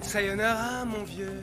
Sayonara, mon vieux.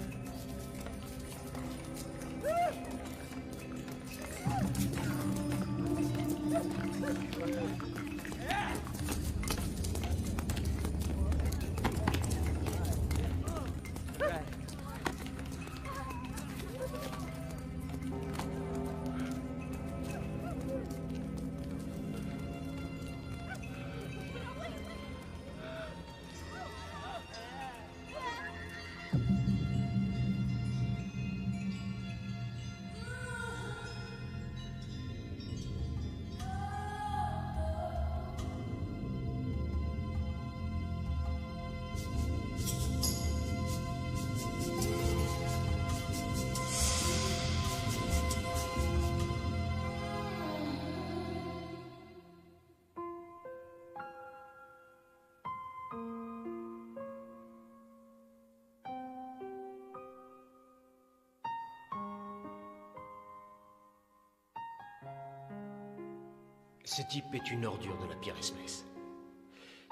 Ce type est une ordure de la pire espèce.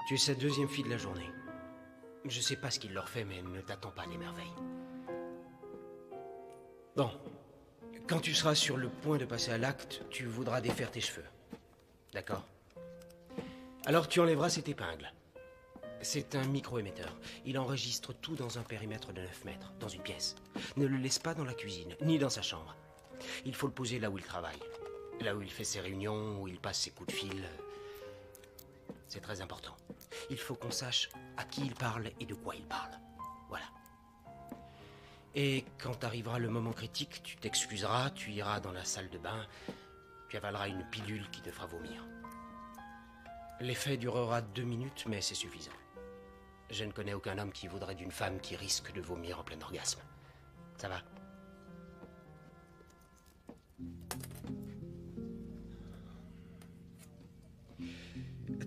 Tu es sa deuxième fille de la journée. Je sais pas ce qu'il leur fait, mais ne t'attends pas à des merveilles. Bon. Quand tu seras sur le point de passer à l'acte, tu voudras défaire tes cheveux. D'accord? Alors tu enlèveras cette épingle. C'est un micro-émetteur. Il enregistre tout dans un périmètre de 9 mètres, dans une pièce. Ne le laisse pas dans la cuisine, ni dans sa chambre. Il faut le poser là où il travaille. Là où il fait ses réunions, où il passe ses coups de fil. C'est très important. Il faut qu'on sache à qui il parle et de quoi il parle. Voilà. Et quand arrivera le moment critique, tu t'excuseras, tu iras dans la salle de bain, tu avaleras une pilule qui te fera vomir. L'effet durera 2 minutes, mais c'est suffisant. Je ne connais aucun homme qui voudrait d'une femme qui risque de vomir en plein orgasme. Ça va?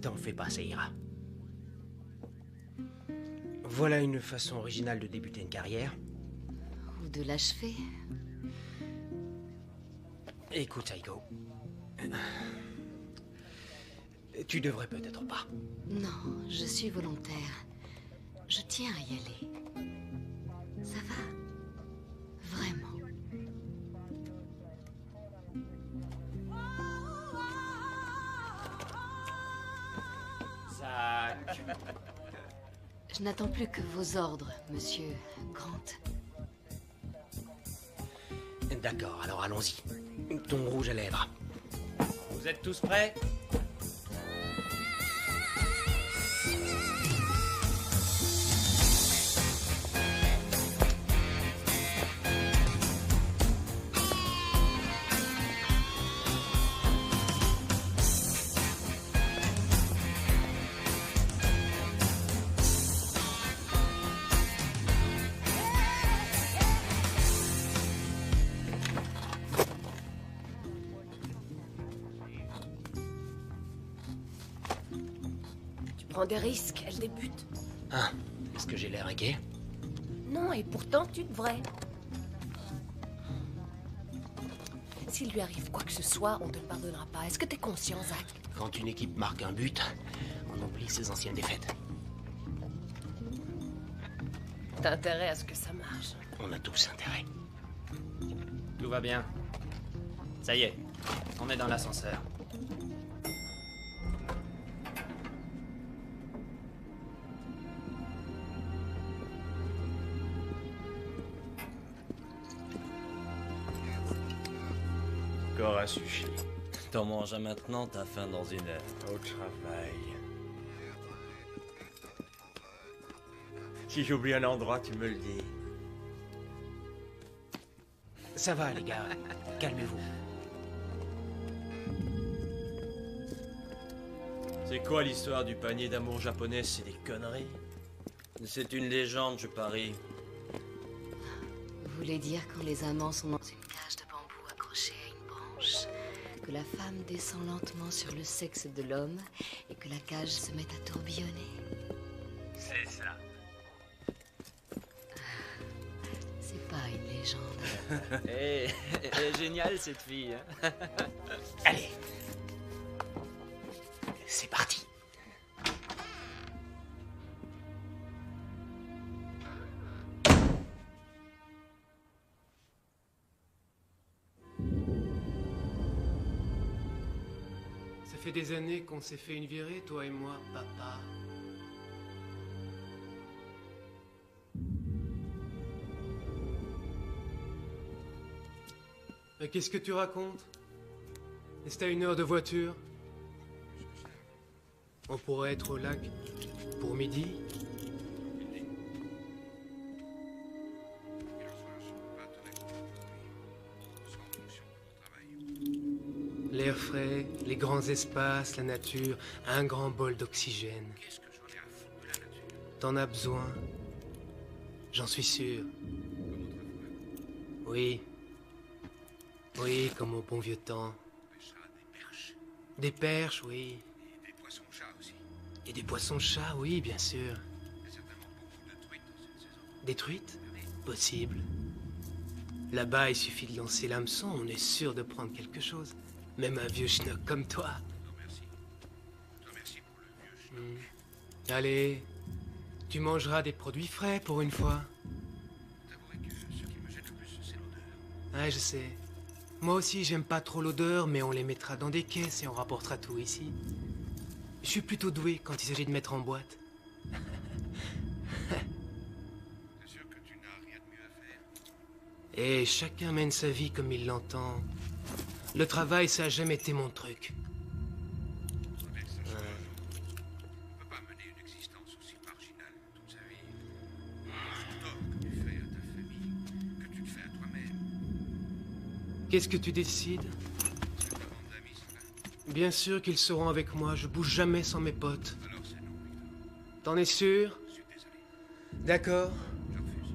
T'en fais pas, ça ira. Voilà une façon originale de débuter une carrière. Ou de l'achever. Écoute, Aiko. Tu devrais peut-être pas. Non, je suis volontaire. Je tiens à y aller. Ça va? Vraiment. Je n'attends plus que vos ordres, monsieur Grant. D'accord, alors allons-y. Ton rouge à lèvres. Vous êtes tous prêts? Prends des risques, elle débute. Ah, est-ce que j'ai l'air inquiet? Non, et pourtant tu devrais. S'il lui arrive quoi que ce soit, on te le pardonnera pas. Est-ce que t'es conscient, Zach? Quand une équipe marque un but, on oublie ses anciennes défaites. T'as intérêt à ce que ça marche. On a tous intérêt. Tout va bien. Ça y est, on est dans l'ascenseur. Corps à sushi. T'en manges maintenant, t'as faim dans une heure. Au travail. Si j'oublie un endroit, tu me le dis. Ça va, les gars. Calmez-vous. C'est quoi l'histoire du panier d'amour japonais? C'est des conneries. C'est une légende, je parie. Vous voulez dire quand les amants sont dans une cage de bambou accrochée à une branche, que la femme descend lentement sur le sexe de l'homme et que la cage se met à tourbillonner? C'est ça. C'est pas une légende. Elle est géniale cette fille. Hein. Allez. C'est parti. Ça fait des années qu'on s'est fait une virée, toi et moi, papa. Mais qu'est-ce que tu racontes? C'est à 1 heure de voiture. On pourrait être au lac pour midi. L'air frais, les grands espaces, la nature, un grand bol d'oxygène. Qu'est-ce que j'en ai à foutre de la nature? T'en as besoin. J'en suis sûr. Oui. Oui, comme au bon vieux temps. Des perches, oui. Et des poissons-chats aussi. Et des poissons-chats, oui, bien sûr. Il y a certainement beaucoup de truites dans cette saison. Des truites? Possible. Là-bas, il suffit de lancer l'hameçon, on est sûr de prendre quelque chose. Même un vieux schnock comme toi. Non, merci. Je te remercie pour le vieux schnock. Allez, tu mangeras des produits frais pour une fois. T'avouerai que ce qui me gêne le plus, c'est l'odeur. Ouais, je sais. Moi aussi, j'aime pas trop l'odeur, mais on les mettra dans des caisses et on rapportera tout ici. Je suis plutôt doué quand il s'agit de mettre en boîte. T'es sûr que tu n'as rien de mieux à faire? Et chacun mène sa vie comme il l'entend. Le travail, ça a jamais été mon truc. Faudrait que ça change. On peut pas mener une existence aussi marginale toute sa vie. C'est tort que tu fais à ta famille, que tu te fais à toi-même. Qu'est-ce que tu décides? C'est ta bande d'amis, cela. Bien sûr qu'ils seront avec moi, je bouge jamais sans mes potes. Alors c'est non, Victor. T'en es sûr? Je suis désolé. D'accord. Je refuse.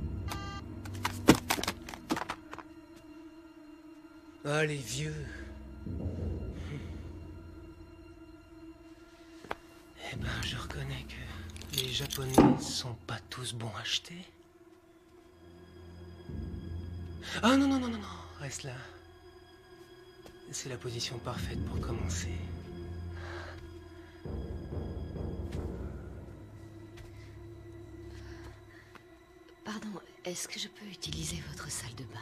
Ah, les vieux. Eh ben, je reconnais que les Japonais sont pas tous bons à acheter. Ah non, non, non, non, non, reste là. C'est la position parfaite pour commencer. Pardon, est-ce que je peux utiliser votre salle de bain?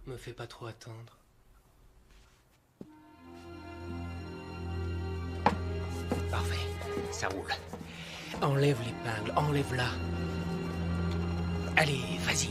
Me fais pas trop attendre. Parfait. Ça roule. Enlève l'épingle, enlève-la. Allez, vas-y.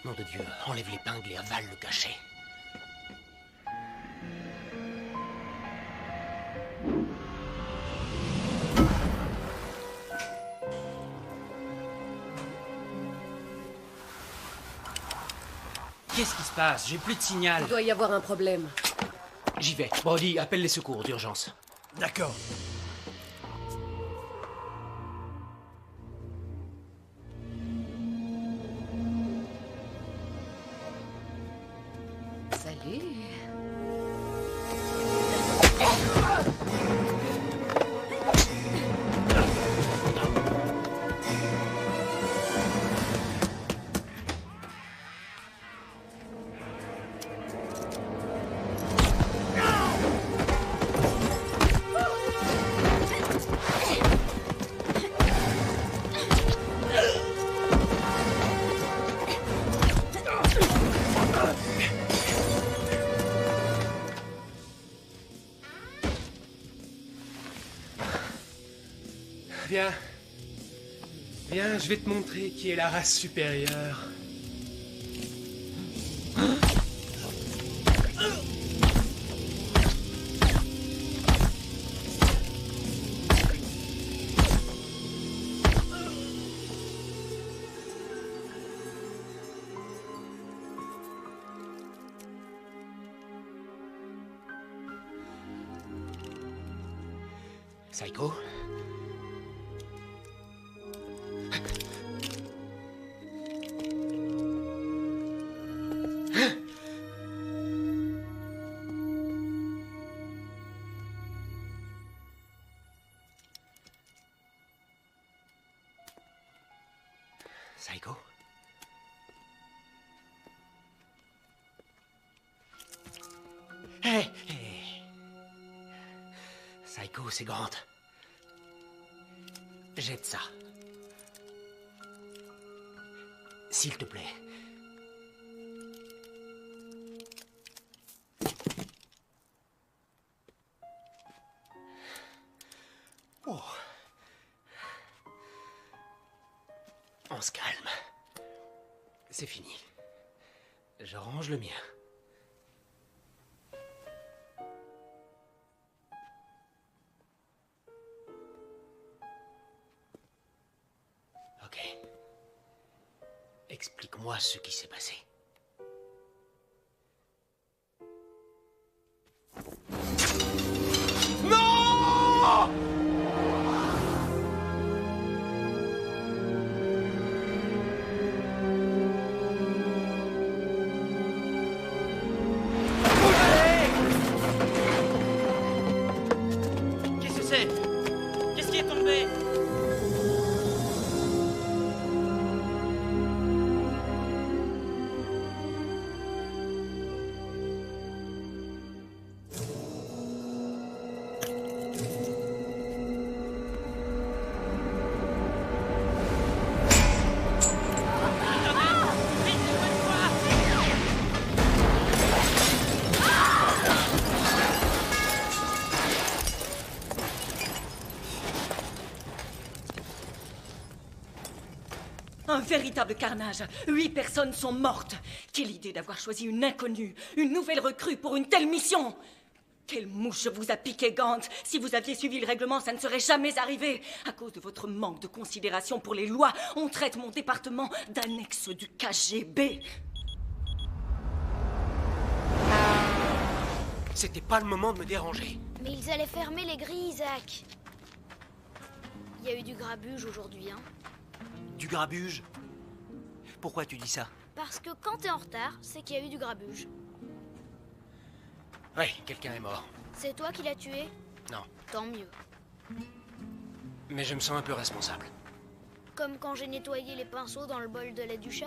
Nom de Dieu, enlève l'épingle et avale le cachet. Qu'est-ce qui se passe? J'ai plus de signal. Il doit y avoir un problème. J'y vais. Brody, appelle les secours d'urgence. D'accord. Salut. Viens. Viens, je vais te montrer qui est la race supérieure. Psycho? Psycho? Hé! Psycho, c'est grande. Jette ça. S'il te plaît. Oh. On se calme. C'est fini. Je range le mien. Ok. Explique-moi ce qui s'est passé. Non! Qu'est-ce que c'est? Qu'est-ce qui est tombé? Un véritable carnage. 8 personnes sont mortes. Quelle idée d'avoir choisi une inconnue, une nouvelle recrue pour une telle mission. Quelle mouche vous a piqué, Gant. Si vous aviez suivi le règlement, ça ne serait jamais arrivé. À cause de votre manque de considération pour les lois, on traite mon département d'annexe du KGB. C'était pas le moment de me déranger. Mais ils allaient fermer les grilles, Isaac. Il y a eu du grabuge aujourd'hui, hein. Du grabuge? Pourquoi tu dis ça? Parce que quand t'es en retard, c'est qu'il y a eu du grabuge. Ouais, quelqu'un est mort. C'est toi qui l'as tué? Non, Tant mieux. mais je me sens un peu responsable. Comme quand j'ai nettoyé les pinceaux dans le bol de lait du chat.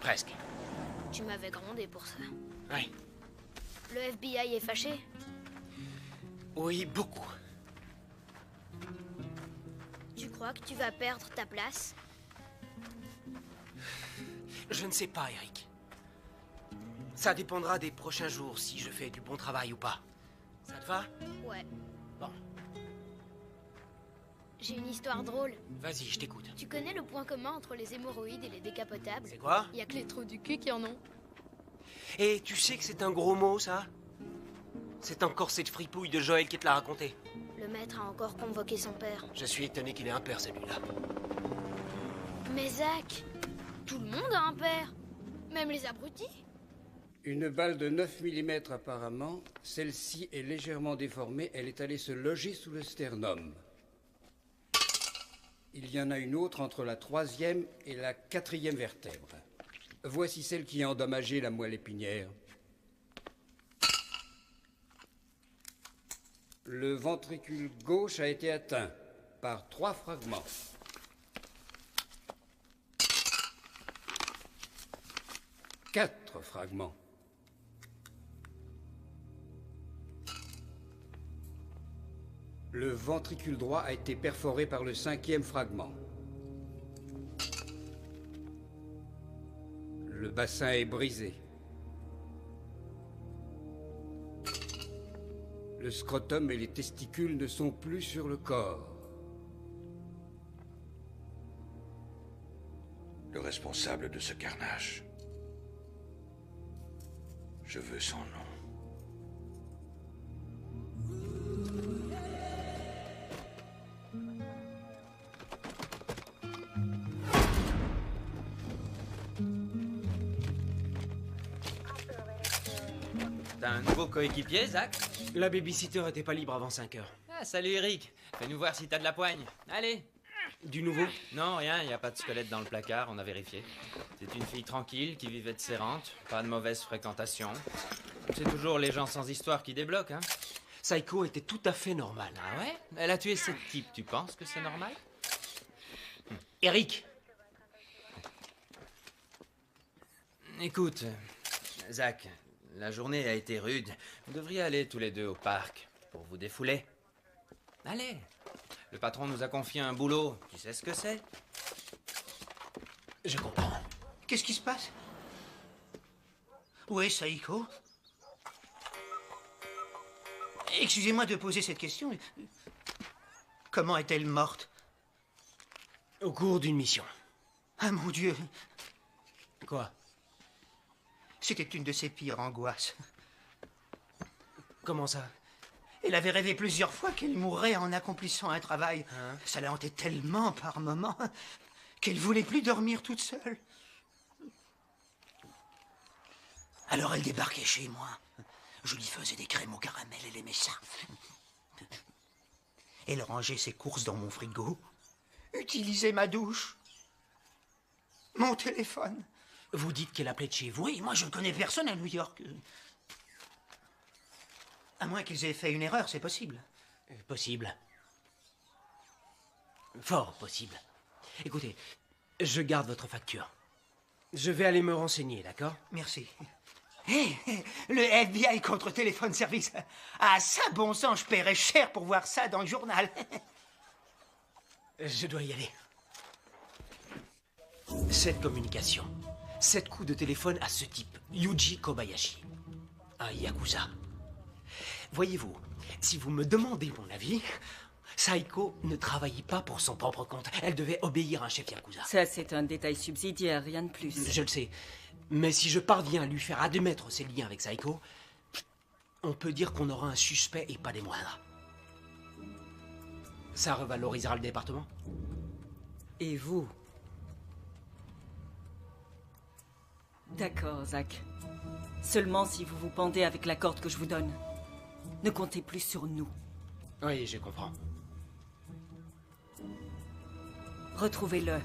Presque. Tu m'avais grondé pour ça. Ouais. Le FBI est fâché? Oui, beaucoup. Tu crois que tu vas perdre ta place? Je ne sais pas, Eric. Ça dépendra des prochains jours, si je fais du bon travail ou pas. Ça te va? Ouais. Bon. j'ai une histoire drôle. Vas-y, je t'écoute. Tu connais le point commun entre les hémorroïdes et les décapotables? C'est quoi? Y a que les trous du cul qui en ont. Et tu sais que c'est un gros mot, ça? C'est encore cette fripouille de Joël qui te l'a raconté. Le maître a encore convoqué son père. Je suis étonné qu'il ait un père, celui-là. Mais Zach, tout le monde a un père. Même les abrutis. Une balle de 9 mm apparemment. Celle-ci est légèrement déformée. Elle est allée se loger sous le sternum. Il y en a une autre entre la 3e et la 4e vertèbre. Voici celle qui a endommagé la moelle épinière. Le ventricule gauche a été atteint par 3 fragments. Quatre fragments. Le ventricule droit a été perforé par le 5e fragment. Le bassin est brisé. Le scrotum et les testicules ne sont plus sur le corps. Le responsable de ce carnage. Je veux son nom. T'as un nouveau coéquipier, Zach? La babysitter était pas libre avant 5 heures. Ah, salut Eric. Fais-nous voir si t'as de la poigne. Allez. Du nouveau? Non, rien, y a pas de squelette dans le placard, on a vérifié. C'est une fille tranquille qui vivait de ses rentes, pas de mauvaise fréquentation. C'est toujours les gens sans histoire qui débloquent, hein? Saiko était tout à fait normale. Ah ouais? Elle a tué 7 types, tu penses que c'est normal? Eric! Écoute, Zach, la journée a été rude. Vous devriez aller tous les deux au parc pour vous défouler. Allez. Le patron nous a confié un boulot. Tu sais ce que c'est? Je comprends. Qu'est-ce qui se passe? Où est Saiko? Excusez-moi de poser cette question. Comment est-elle morte? Au cours d'une mission. Ah mon Dieu! Quoi? C'était une de ses pires angoisses. Comment ça? Elle avait rêvé plusieurs fois qu'elle mourrait en accomplissant un travail. Hein? Ça la hantait tellement par moments qu'elle voulait plus dormir toute seule. Alors elle débarquait chez moi. Je lui faisais des crèmes au caramel, elle aimait ça. Elle rangeait ses courses dans mon frigo, utilisait ma douche, mon téléphone. Vous dites qu'elle appelait de chez vous? Oui, moi je ne connais personne à New York. À moins qu'ils aient fait une erreur, c'est possible. Possible. Fort possible. Écoutez, je garde votre facture. Je vais aller me renseigner, d'accord? Merci. Hé, le FBI contre téléphone service. Ah, ça, bon sang, je paierais cher pour voir ça dans le journal. Je dois y aller. 7 communications. 7 coups de téléphone à ce type, Yuji Kobayashi. Un yakuza. Voyez-vous, si vous me demandez mon avis, Saiko ne travaillait pas pour son propre compte. Elle devait obéir à un chef yakuza. Ça, c'est un détail subsidiaire, rien de plus. Je le sais. Mais si je parviens à lui faire admettre ses liens avec Saiko, on peut dire qu'on aura un suspect et pas des moindres. Ça revalorisera le département. Et vous? D'accord, Zach. Seulement si vous vous pendez avec la corde que je vous donne. Ne comptez plus sur nous. Oui, je comprends. Retrouvez-le.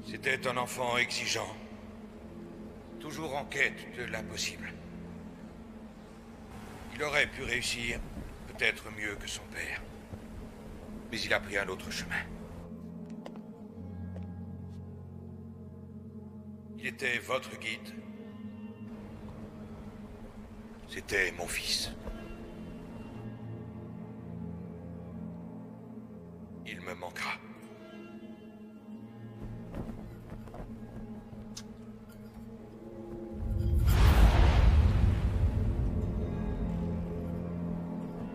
C'était un enfant exigeant. Toujours en quête de l'impossible. Il aurait pu réussir, peut-être mieux que son père. Mais il a pris un autre chemin. Il était votre guide. C'était mon fils. Il me manquera.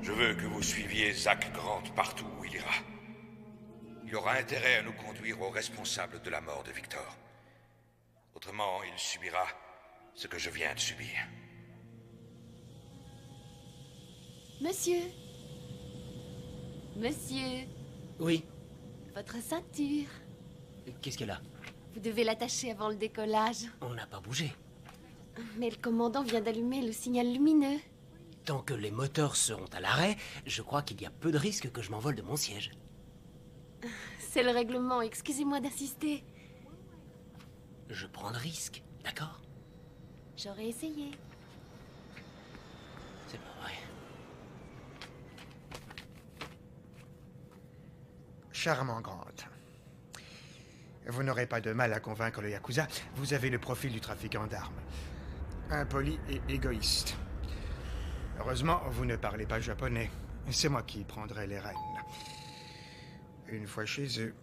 Je veux que vous suiviez Zach Grant partout où il ira. Il aura intérêt à nous conduire au responsable de la mort de Victor. Autrement, il subira ce que je viens de subir. Monsieur. Monsieur, Oui. votre ceinture. Qu'est-ce qu'elle a? Vous devez l'attacher avant le décollage. On n'a pas bougé. Mais le commandant vient d'allumer le signal lumineux. Tant que les moteurs seront à l'arrêt, je crois qu'il y a peu de risques que je m'envole de mon siège. C'est le règlement, excusez-moi d'insister. Je prends le risque, d'accord? J'aurais essayé. C'est pas vrai. Charmant, Grant. Vous n'aurez pas de mal à convaincre le Yakuza. Vous avez le profil du trafiquant d'armes. Impoli et égoïste. Heureusement, vous ne parlez pas japonais. C'est moi qui prendrai les rênes. Une fois chez eux.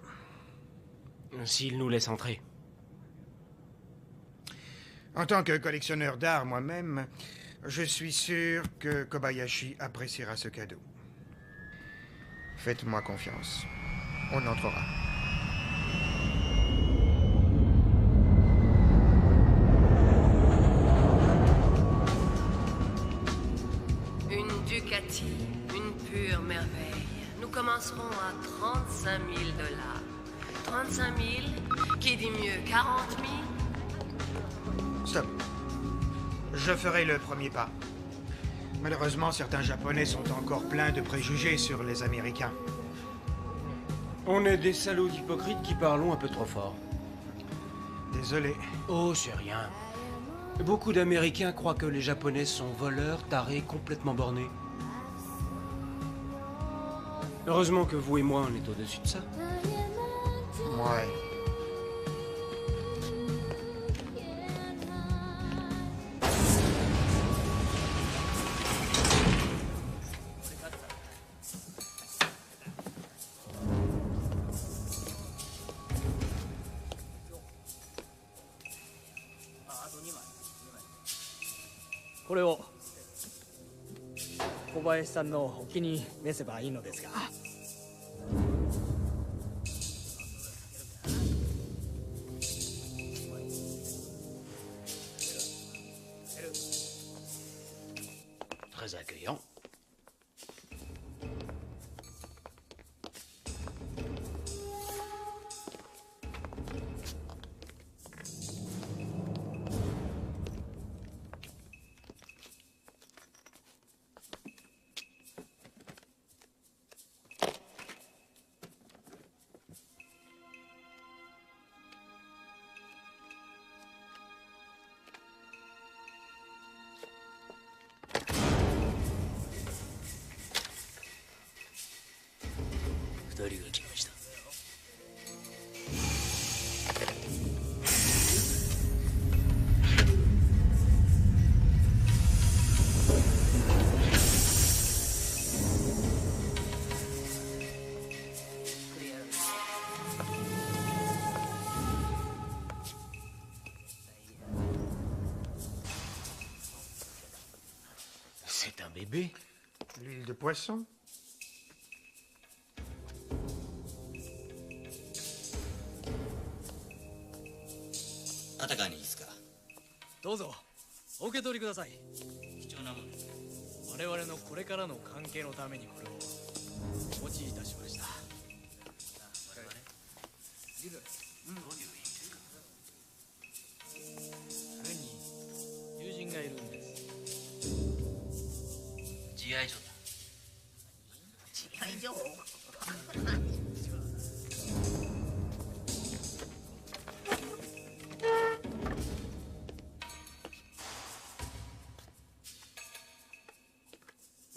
S'ils nous laissent entrer. En tant que collectionneur d'art moi-même, je suis sûr que Kobayashi appréciera ce cadeau. Faites-moi confiance. On entrera. Une Ducati, une pure merveille. Nous commencerons à 35 000 $. 35 000, qui dit mieux 40 000? Stop. Je ferai le premier pas. Malheureusement, certains Japonais sont encore pleins de préjugés sur les Américains. On est des salauds hypocrites qui parlons un peu trop fort. Désolé. Oh, c'est rien. Beaucoup d'Américains croient que les Japonais sont voleurs, tarés, complètement bornés. Heureusement que vous et moi, on est au-dessus de ça. Ouais. Très accueillant. C'est un bébé. L'huile de poisson?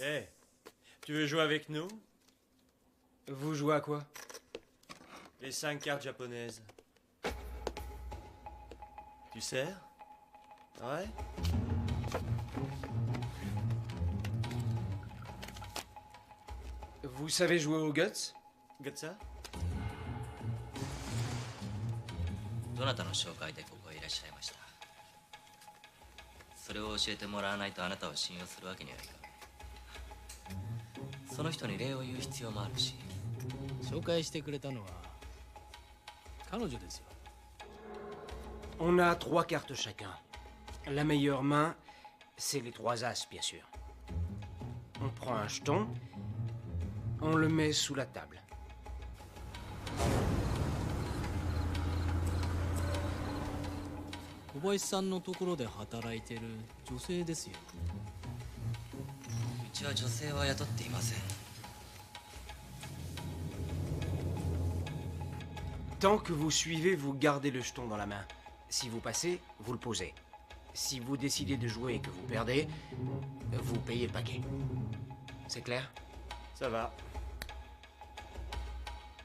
Hey, tu veux jouer avec nous? Vous jouez à quoi? Les 5 cartes japonaises. Tu sers? Ouais? Vous savez jouer au Guts? Gutsa? どなたの紹介でここへいらっしゃいました？それを教えてもらわないとあなたを信用するわけにはいかない。その人に礼を言う必要もあるし。紹介してくれたのは彼女ですよ。 On a 3 cartes chacun. La meilleure main, c'est les 3 as, bien sûr. On prend un jeton, on le met sous la table. 小林さんのところで働いてる女性ですよ。うちは女性は雇っていません。 Tant que vous suivez, vous gardez le jeton dans la main. Si vous passez, vous le posez. Si vous décidez de jouer et que vous perdez, vous payez le paquet. C'est clair? Ça va.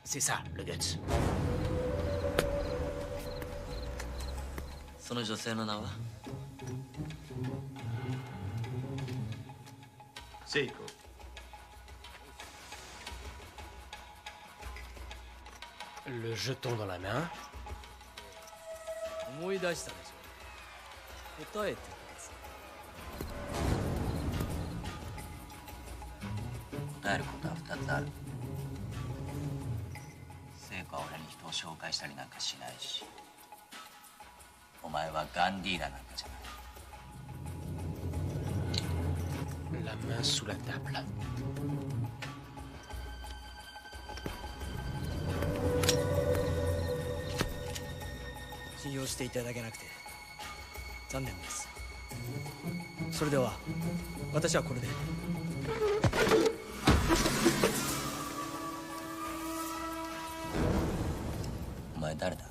C'est ça, le guts. その女性の名は？セイコ。 Le jeton dans la main. 思い出したでしょ。答えてください。答えることは2つある。聖子は俺に人を紹介したりなんかしないし、お前はガンディーラなんかじゃない。 La main sous la table. 信用していただけなくて残念です。それでは私はこれで。お前誰だ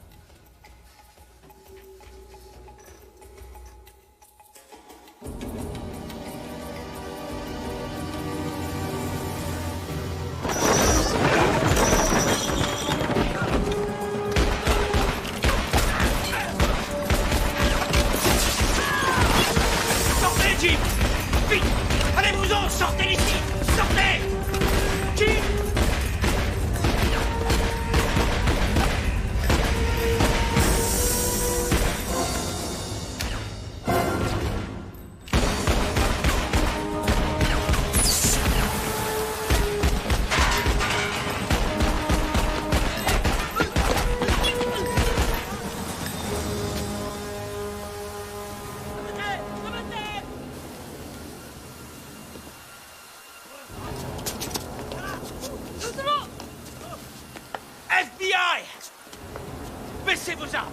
？Baissez vos armes!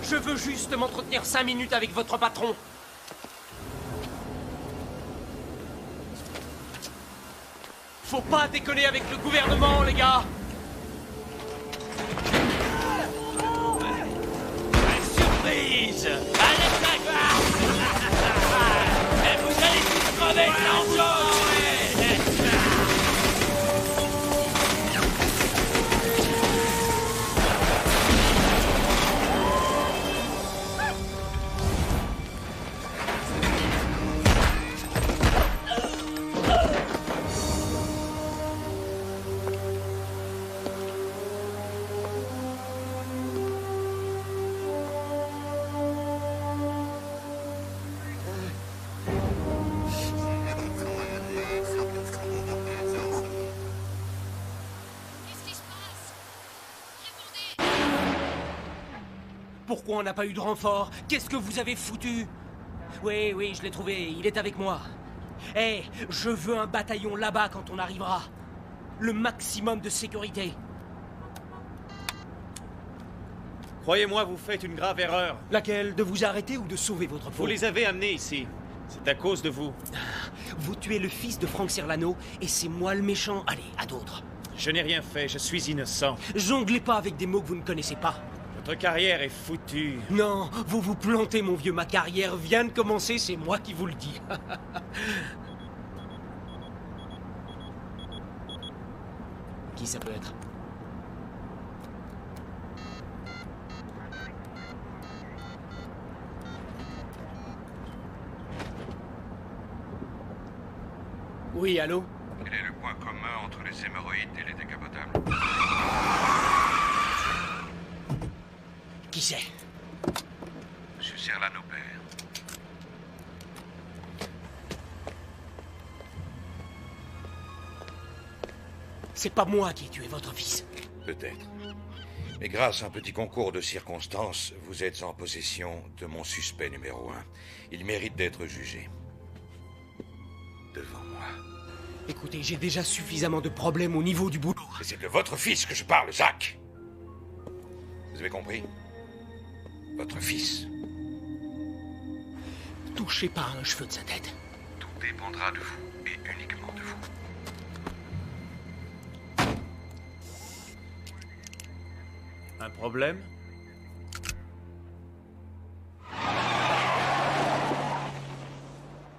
Je veux juste m'entretenir 5 minutes avec votre patron. Faut pas déconner avec le gouvernement, les gars! Surprise! Allez, Jaguar! Et vous allez tous crever l'enjeu! Pourquoi on n'a pas eu de renfort? Qu'est-ce que vous avez foutu? Oui, oui, je l'ai trouvé, il est avec moi. Eh, je veux un bataillon là-bas quand on arrivera. Le maximum de sécurité. Croyez-moi, vous faites une grave erreur. Laquelle? De vous arrêter ou de sauver votre peau? Vous les avez amenés ici. C'est à cause de vous. Vous tuez le fils de Frank Serlano et c'est moi le méchant. Allez, à d'autres. Je n'ai rien fait, je suis innocent. Jonglez pas avec des mots que vous ne connaissez pas. Votre carrière est foutue. Non, vous vous plantez, mon vieux. Ma carrière vient de commencer, c'est moi qui vous le dis. Qui ça peut être? Oui, allô? Quel est le point commun entre les hémorroïdes et les décapotables? Qui c'est? Monsieur Serlano père. C'est pas moi qui ai tué votre fils. Peut-être. Mais grâce à un petit concours de circonstances, vous êtes en possession de mon suspect numéro 1. Il mérite d'être jugé. Devant moi. Écoutez, j'ai déjà suffisamment de problèmes au niveau du boulot. Mais c'est de votre fils que je parle, Zach. Vous avez compris? Votre fils. Touchez pas à un cheveu de sa tête. Tout dépendra de vous, et uniquement de vous. Un problème?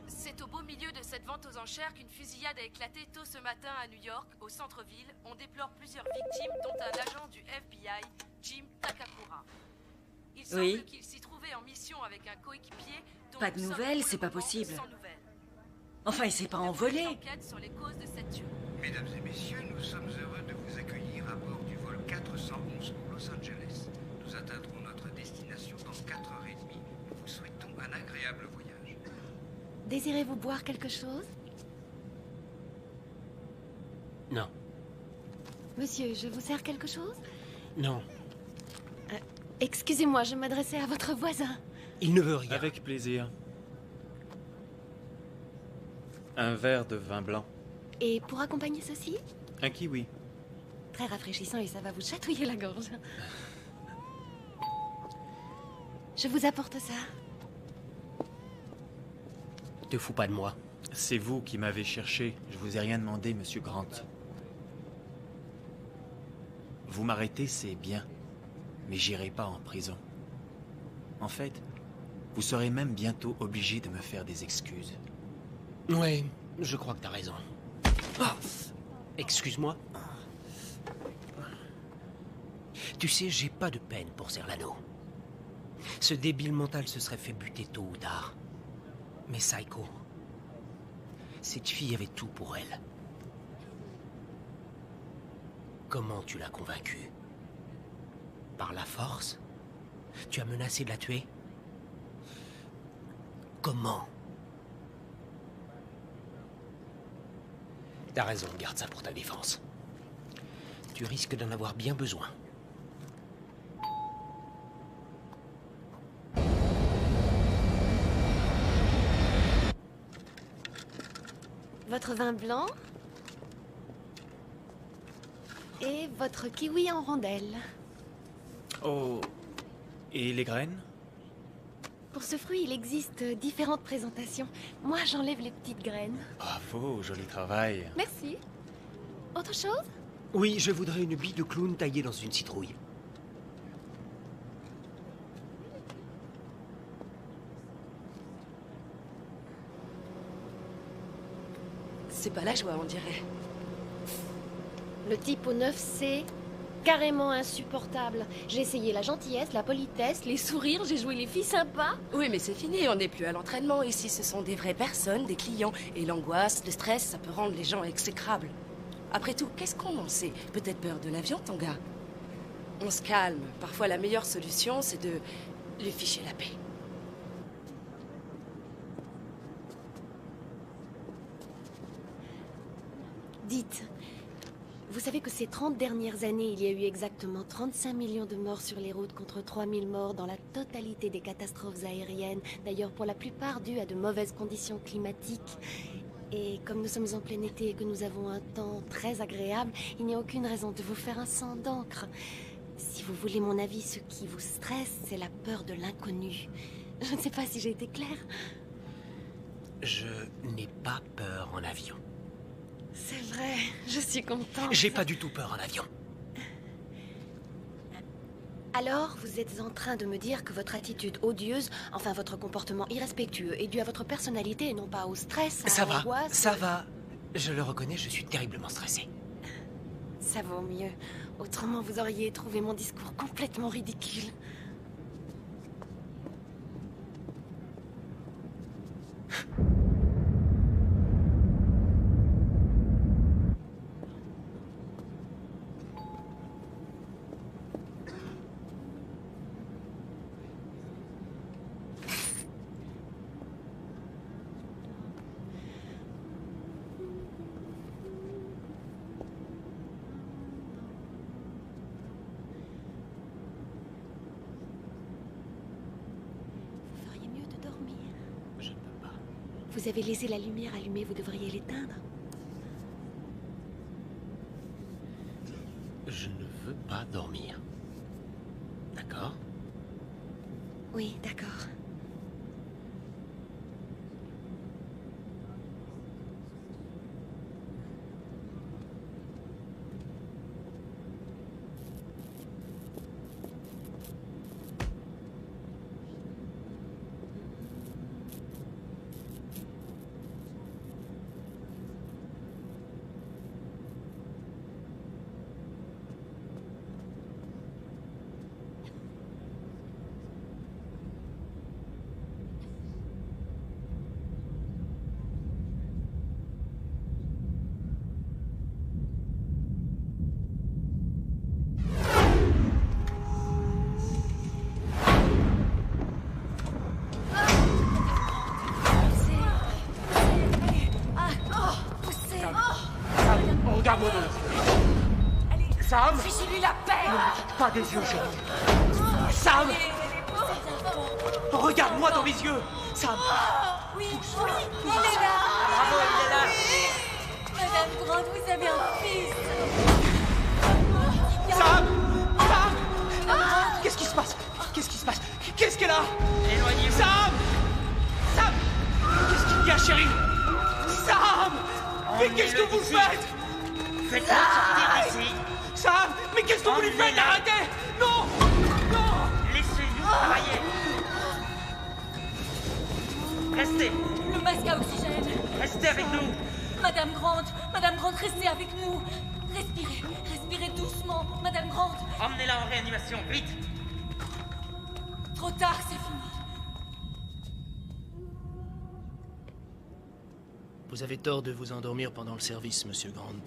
C'est au beau milieu de cette vente aux enchères qu'une fusillade a éclaté tôt ce matin à New York, au centre-ville. On déplore plusieurs victimes, dont un agent du FBI, Jim Takakura. Il semble qu'il s'y trouvait en mission avec un coéquipier. Pas de nouvelles, c'est pas possible. Enfin, il s'est pas envolé. Sur les causes de cette tuerie. Mesdames et messieurs, nous sommes heureux de vous accueillir à bord du vol 411 pour Los Angeles. Nous atteindrons notre destination dans 4h30. Nous vous souhaitons un agréable voyage. Désirez-vous boire quelque chose? Non. Monsieur, je vous sers quelque chose? Non. Excusez-moi, je m'adressais à votre voisin. Il ne veut rien. Avec plaisir. Un verre de vin blanc. Et pour accompagner ceci? Un kiwi. Très rafraîchissant et ça va vous chatouiller la gorge. Je vous apporte ça. Te fous pas de moi. C'est vous qui m'avez cherché. Je vous ai rien demandé, monsieur Grant. Vous m'arrêtez, c'est bien. Mais j'irai pas en prison. En fait, vous serez même bientôt obligé de me faire des excuses. Ouais, je crois que t'as raison. Ah, excuse-moi. Tu sais, j'ai pas de peine pour Serlano. Ce débile mental se serait fait buter tôt ou tard. Mais Psycho, cette fille avait tout pour elle. Comment tu l'as convaincue? Par la force? Tu as menacé de la tuer? Comment? T'as raison, garde ça pour ta défense. Tu risques d'en avoir bien besoin. Votre vin blanc et votre kiwi en rondelles. Oh, et les graines? Pour ce fruit, il existe différentes présentations. Moi, j'enlève les petites graines. Bravo, joli travail. Merci. Autre chose? Oui, je voudrais une bille de clown taillée dans une citrouille. C'est pas la joie, on dirait. Le type au 9C, carrément insupportable. J'ai essayé la gentillesse, la politesse, les sourires, j'ai joué les filles sympas. Oui, mais c'est fini, on n'est plus à l'entraînement. Ici, ce sont des vraies personnes, des clients. Et l'angoisse, le stress, ça peut rendre les gens exécrables. Après tout, qu'est-ce qu'on en sait? Peut-être peur de l'avion, ton gars? On se calme. Parfois, la meilleure solution, c'est de lui ficher la paix. Dites, vous savez que ces 30 dernières années, il y a eu exactement 35 millions de morts sur les routes contre 3000 morts dans la totalité des catastrophes aériennes, d'ailleurs pour la plupart dues à de mauvaises conditions climatiques. Et comme nous sommes en plein été et que nous avons un temps très agréable, il n'y a aucune raison de vous faire un sang d'encre. Si vous voulez mon avis, ce qui vous stresse, c'est la peur de l'inconnu. Je ne sais pas si j'ai été claire. Je n'ai pas peur en avion. C'est vrai, je suis contente. J'ai pas du tout peur en avion. Alors, vous êtes en train de me dire que votre attitude odieuse, enfin votre comportement irrespectueux, est dû à votre personnalité et non pas au stress, à l'angoisse... Ça va. Je le reconnais, je suis terriblement stressé. Ça vaut mieux. Autrement, vous auriez trouvé mon discours complètement ridicule. Vous avez laissé la lumière allumée, vous devriez l'éteindre. Je ne veux pas dormir. D'accord? Oui, d'accord. Regarde-moi dans les yeux. Sam! Fichez-lui la paix! Pas des yeux jaunes. Sam! Regarde-moi dans mes yeux! Sam! Oui, oui, il est là! Bravo, il est là! Madame Grant, vous avez un fils! Sam! Sam! Qu'est-ce qui se passe? Qu'est-ce qui se passe? Qu'est-ce qu'elle a? Éloignez-vous! Sam! Sam! Qu'est-ce qu'il y a, chérie? Sam! Mais qu'est-ce que vous faites? Faites-le sortir d'ici. Sam! Mais qu'est-ce que vous lui faites? Arrêtez! Non! Non! Laissez-nous travailler. Restez. Le masque à oxygène. Restez avec nous. Madame Grant, restez avec nous. Respirez, respirez doucement, Madame Grant. Emmenez-la en réanimation, vite. Trop tard, c'est fini. Vous avez tort de vous endormir pendant le service, Monsieur Grant.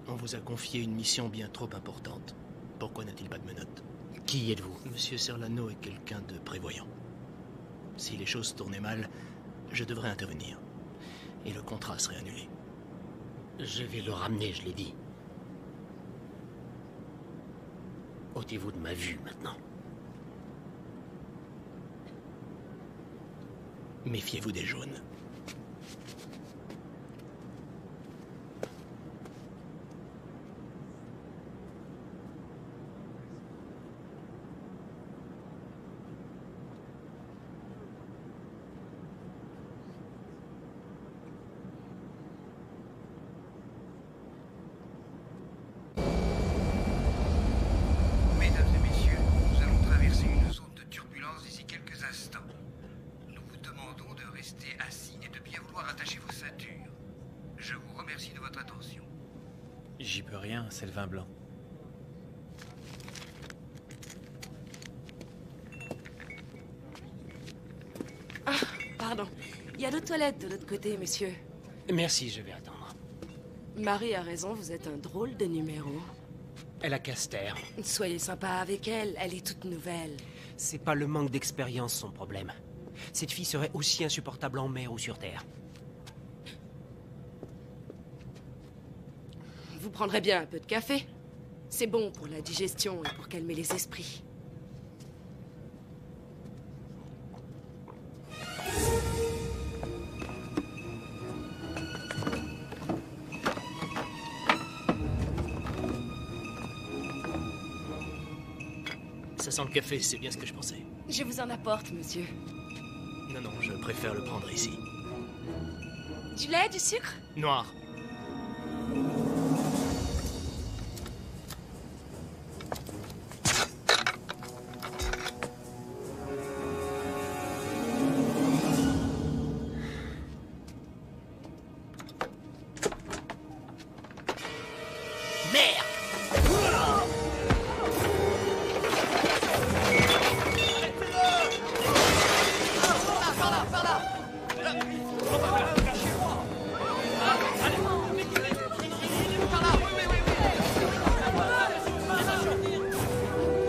On vous a confié une mission bien trop importante. Pourquoi n'a-t-il pas de menottes? Qui êtes-vous? Monsieur Serlano est quelqu'un de prévoyant. Si les choses tournaient mal, je devrais intervenir. Et le contrat serait annulé. Je vais le ramener, je l'ai dit. Ôtez-vous de ma vue maintenant. Méfiez-vous des jaunes. Mesdames et messieurs, nous allons traverser une zone de turbulence d'ici quelques instants. Nous vous demandons de rester assis et de bien vouloir attacher vos ceintures. Je vous remercie de votre attention. J'y peux rien, c'est le vin blanc. Ah, pardon. Il y a d'autres toilettes de l'autre côté, monsieur. Merci, je vais attendre. Marie a raison, vous êtes un drôle de numéro. Elle a Caster. Soyez sympa avec elle, elle est toute nouvelle. C'est pas le manque d'expérience son problème. Cette fille serait aussi insupportable en mer ou sur terre. Vous prendrez bien un peu de café? C'est bon pour la digestion et pour calmer les esprits. Ça sent le café, c'est bien ce que je pensais. Je vous en apporte, monsieur. Non, non, je préfère le prendre ici. Du lait, du sucre? Noir.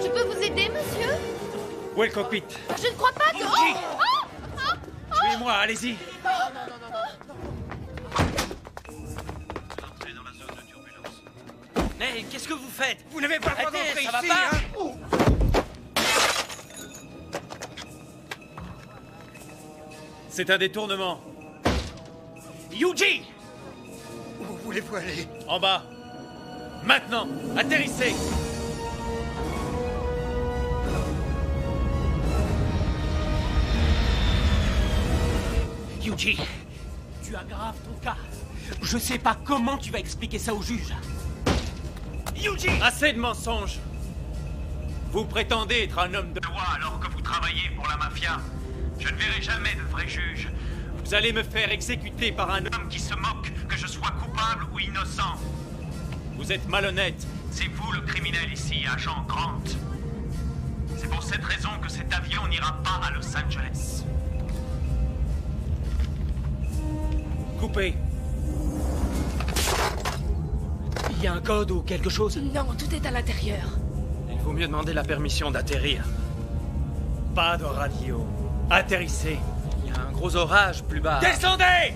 Je peux vous aider, monsieur? Où est le cockpit? Je ne crois pas que... Suivez-moi, allez-y. Mais qu'est-ce que vous faites? Vous n'avez pas le droit Arrêtez, d'entrer ça va ici, pas? hein? C'est un détournement. Yuji! Où voulez-vous aller? En bas. Maintenant, atterrissez! Yuji, tu aggraves ton cas. Je sais pas comment tu vas expliquer ça au juge. Yuji! Assez de mensonges! Vous prétendez être un homme de loi alors que vous travaillez pour la mafia. Je ne verrai jamais de vrai juge. Vous allez me faire exécuter par un homme qui se moque que je sois coupable ou innocent. Vous êtes malhonnête. C'est vous le criminel ici, agent Grant. C'est pour cette raison que cet avion n'ira pas à Los Angeles. Coupez. Il y a un code ou quelque chose? Non, tout est à l'intérieur. Il vaut mieux demander la permission d'atterrir. Pas de radio. Atterrissez. Il y a un gros orage plus bas. Descendez!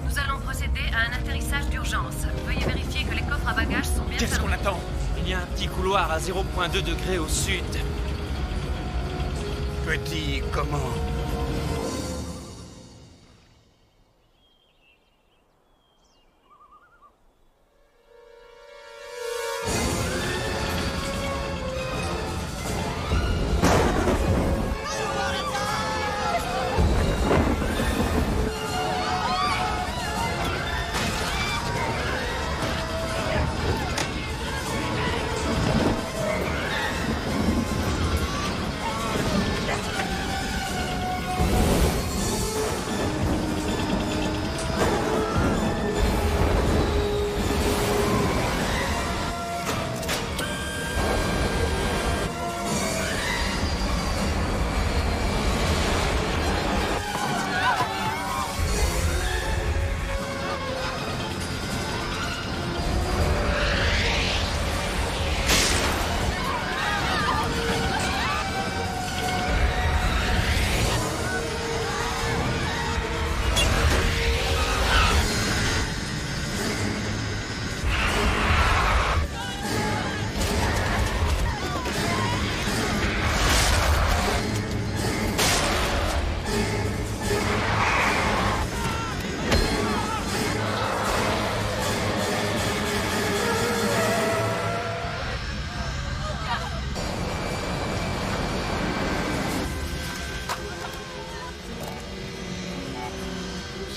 Nous allons procéder à un atterrissage d'urgence. Veuillez vérifier que les coffres à bagages sont bien Qu'est-ce qu'on attend? Il y a un petit couloir à 0,2 degrés au sud. Petit comment?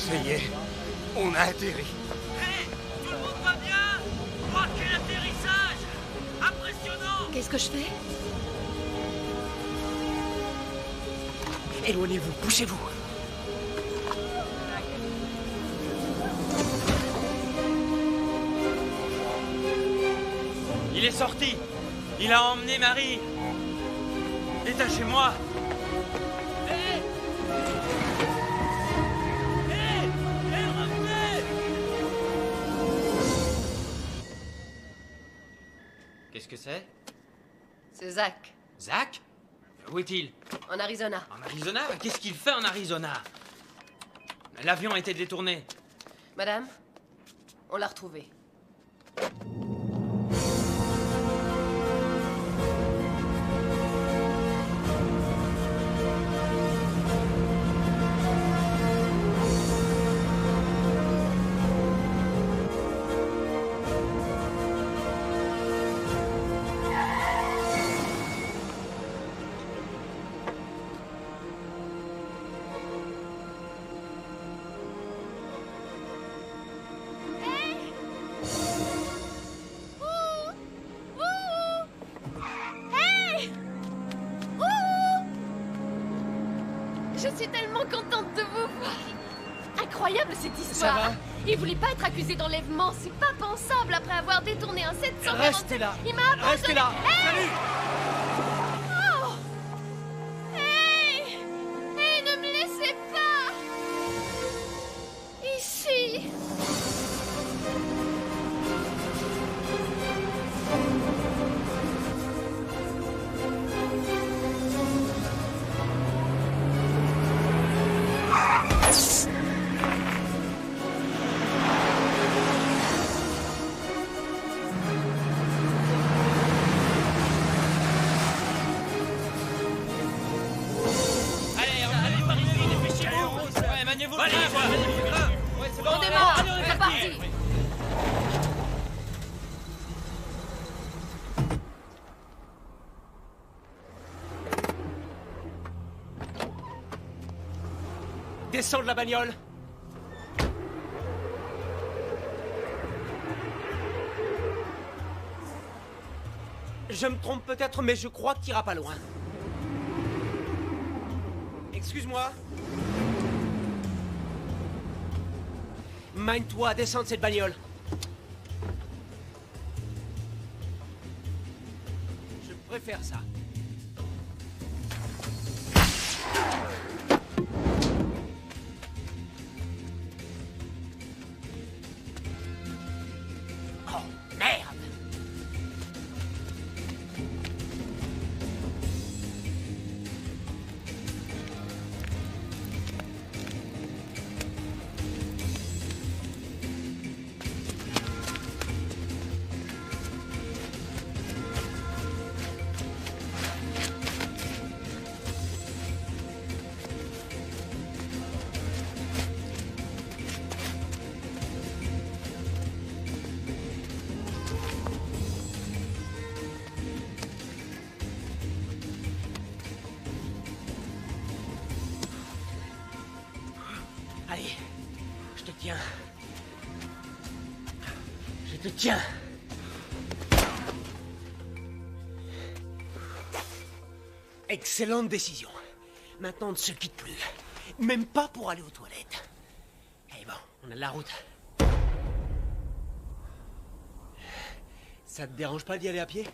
Ça y est, on a atterri. Hé! Tout le monde va bien? Oh, quel atterrissage! Impressionnant! Qu'est-ce que je fais? Éloignez-vous, poussez-vous. Il est sorti. Il a emmené Marie. Détachez-moi. Qu'est-ce que c'est? C'est Zach. Zach? Où est-il? En Arizona. En Arizona? Qu'est-ce qu'il fait en Arizona? L'avion a été détourné. Madame, on l'a retrouvé. Je suis tellement contente de vous voir. Incroyable cette histoire. Ça va? Il voulait pas être accusé d'enlèvement. C'est pas pensable après avoir détourné un 747. Restez là. Il m'a abandonné. Restez là. Hey! Salut. Oh! Hey! Hey, ne me laissez pas. Ici. Descends de la bagnole. Je me trompe peut-être, mais je crois que t'iras pas loin. Excuse-moi. Mine-toi, descends de cette bagnole. Je préfère ça. Oh, merde! Allez, je te tiens. Je te tiens. Excellente décision. Maintenant, on ne se quitte plus. Même pas pour aller aux toilettes. Eh bon, on a de la route. Ça te dérange pas d'y aller à pied ?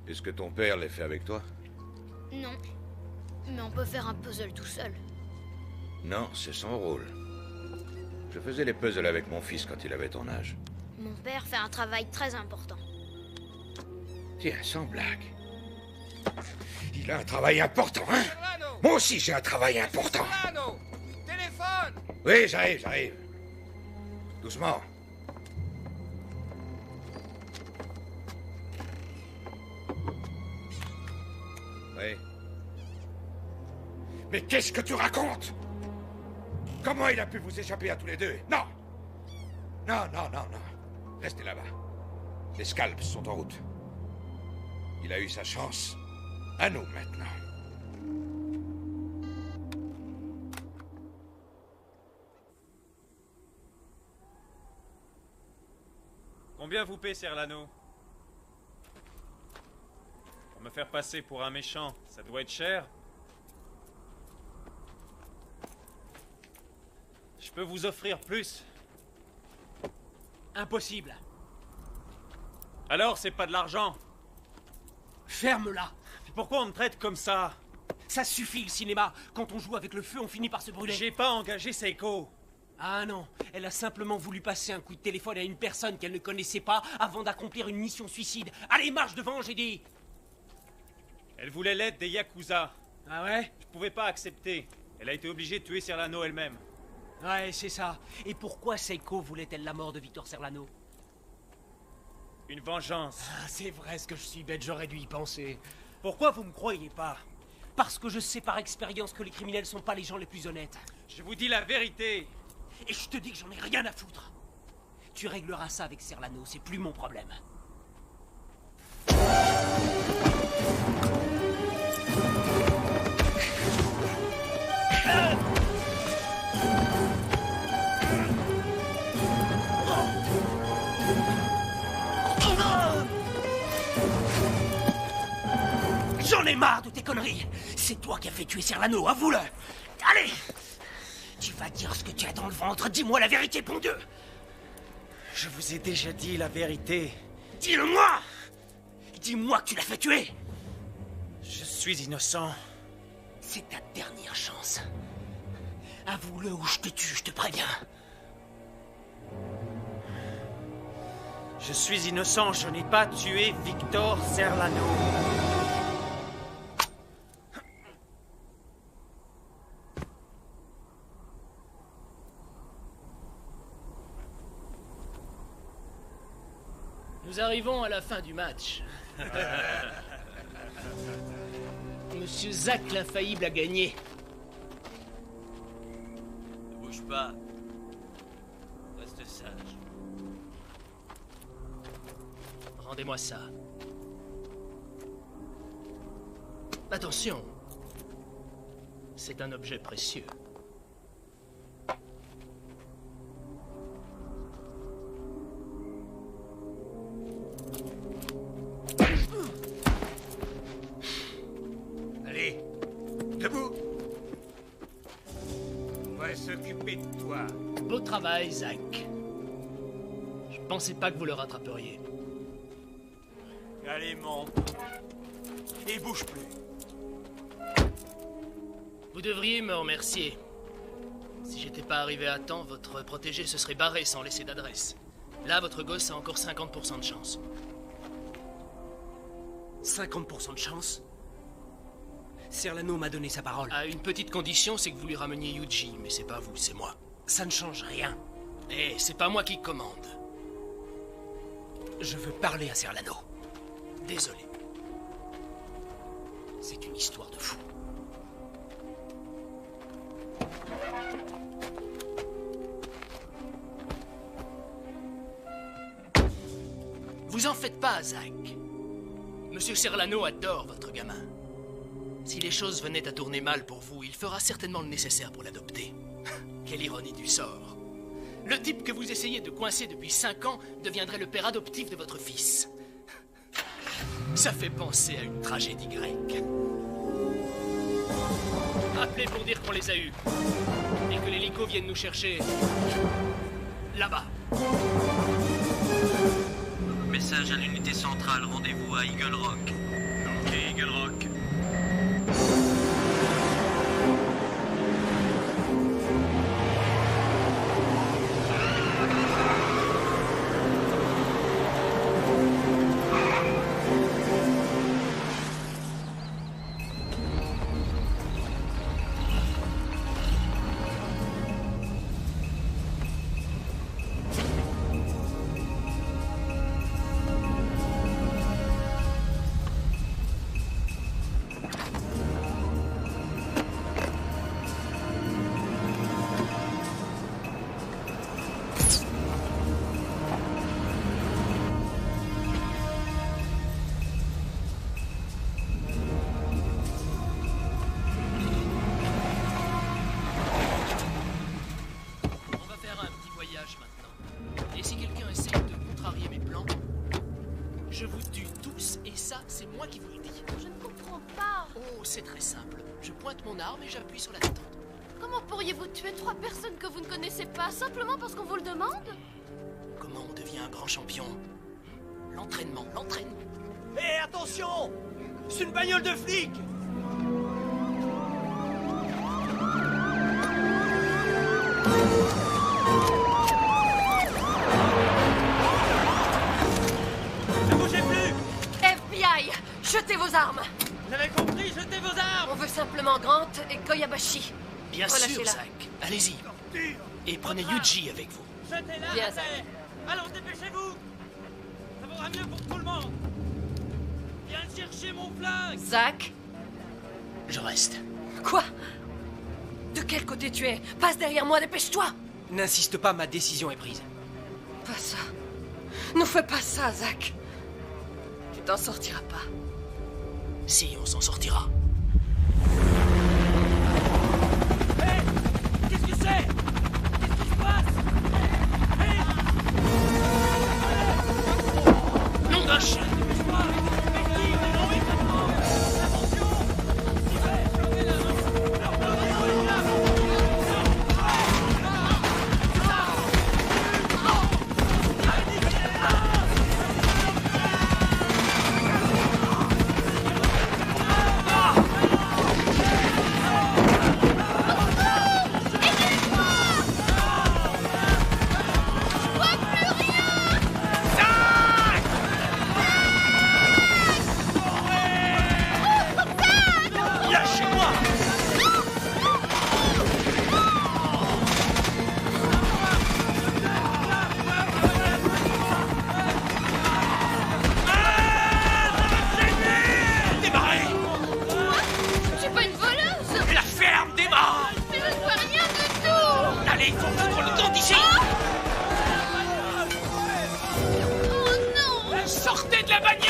Est-ce que ton père l'a fait avec toi? Non. Mais on peut faire un puzzle tout seul. Non, c'est son rôle. Je faisais les puzzles avec mon fils quand il avait ton âge. Mon père fait un travail très important. Tiens, sans blague. Il a un travail important, hein? Moi aussi, j'ai un travail important. Téléphone! Oui, j'arrive. Doucement. Oui. Mais qu'est-ce que tu racontes? Comment il a pu vous échapper à tous les deux? Non! Non. Restez là-bas. Les scalps sont en route. Il a eu sa chance. À nous, maintenant. Combien vous paie Serlano? Pour me faire passer pour un méchant, ça doit être cher. Je peux vous offrir plus. Impossible. Alors, c'est pas de l'argent. Ferme-la. Pourquoi on me traite comme ça? Ça suffit le cinéma. Quand on joue avec le feu, on finit par se brûler. J'ai pas engagé Seiko. Ah non, elle a simplement voulu passer un coup de téléphone à une personne qu'elle ne connaissait pas avant d'accomplir une mission suicide. Allez, marche devant, j'ai dit. Elle voulait l'aide des Yakuza. Ah ouais? Je pouvais pas accepter. Elle a été obligée de tuer Serlano elle-même. Ouais, c'est ça. Et pourquoi Seiko voulait-elle la mort de Victor Serlano? Une vengeance. Ah, c'est vrai ce que je suis bête, j'aurais dû y penser. Pourquoi vous me croyez pas? Parce que je sais par expérience que les criminels sont pas les gens les plus honnêtes. Je vous dis la vérité. Et je te dis que j'en ai rien à foutre. Tu régleras ça avec Serlano, c'est plus mon problème. J'en ai marre de tes conneries. C'est toi qui as fait tuer Serlano, avoue-le. Allez, tu vas dire ce que tu as dans le ventre. Dis-moi la vérité, bon Dieu. Je vous ai déjà dit la vérité. Dis-le-moi. Dis-moi que tu l'as fait tuer. Je suis innocent. C'est ta dernière chance. Avoue-le ou je te tue, je te préviens. Je suis innocent, je n'ai pas tué Victor Serlano. Nous arrivons à la fin du match. Monsieur Zack l'infaillible a gagné. pas. Reste sage. Rendez-moi ça. Attention. C'est un objet précieux. Allez, debout. On va s'occuper de toi. Beau travail, Zach. Je pensais pas que vous le rattraperiez. Allez, monte. Et bouge plus. Vous devriez me remercier. Si j'étais pas arrivé à temps, votre protégé se serait barré sans laisser d'adresse. Là, votre gosse a encore 50% de chance. 50% de chance? Serlano m'a donné sa parole. À une petite condition, c'est que vous lui rameniez Yuji, mais c'est pas vous, c'est moi. Ça ne change rien. Eh, c'est pas moi qui commande. Je veux parler à Serlano. Désolé. C'est une histoire de fou. Vous en faites pas, Zach. Monsieur Serlano adore votre gamin. Si les choses venaient à tourner mal pour vous, il fera certainement le nécessaire pour l'adopter. Quelle ironie du sort. Le type que vous essayez de coincer depuis 5 ans deviendrait le père adoptif de votre fils. Ça fait penser à une tragédie grecque. Appelez pour dire qu'on les a eus. Et que l'hélico vienne nous chercher. Là-bas. Message à l'unité centrale, rendez-vous à Eagle Rock. Ok, Eagle Rock. Je vous tue tous, et ça, c'est moi qui vous le dis. Je ne comprends pas. Oh, c'est très simple. Je pointe mon arme et j'appuie sur la détente. Comment pourriez-vous tuer 3 personnes que vous ne connaissez pas, simplement parce qu'on vous le demande? Comment on devient un grand champion? L'entraînement, l'entraînement. Hé, attention! C'est une bagnole de flic! Ne bougez plus! FBI, jetez vos armes! Vous avez compris, jetez vos armes! On veut simplement Grant et Koyabashi. Bien sûr, Zach. Allez-y. Et prenez Yuji avec vous. Jetez-la! Bien, Zach. Allons, dépêchez-vous! Ça vaudra mieux pour tout le monde! Viens chercher mon flingue! Zach? Je reste. Quoi? De quel côté tu es? Passe derrière moi, dépêche-toi! N'insiste pas, ma décision est prise. Pas ça. Ne fais pas ça, Zach. Tu t'en sortiras pas. Si, on s'en sortira. Hé! Qu'est-ce que c'est? Qu'est-ce qui se passe? Hé! Nom d'un chien! Dépêche-toi! Effective, mais non, immédiatement! Attention! J'y vais! Leur donner le diable! Sortez de la bagnole!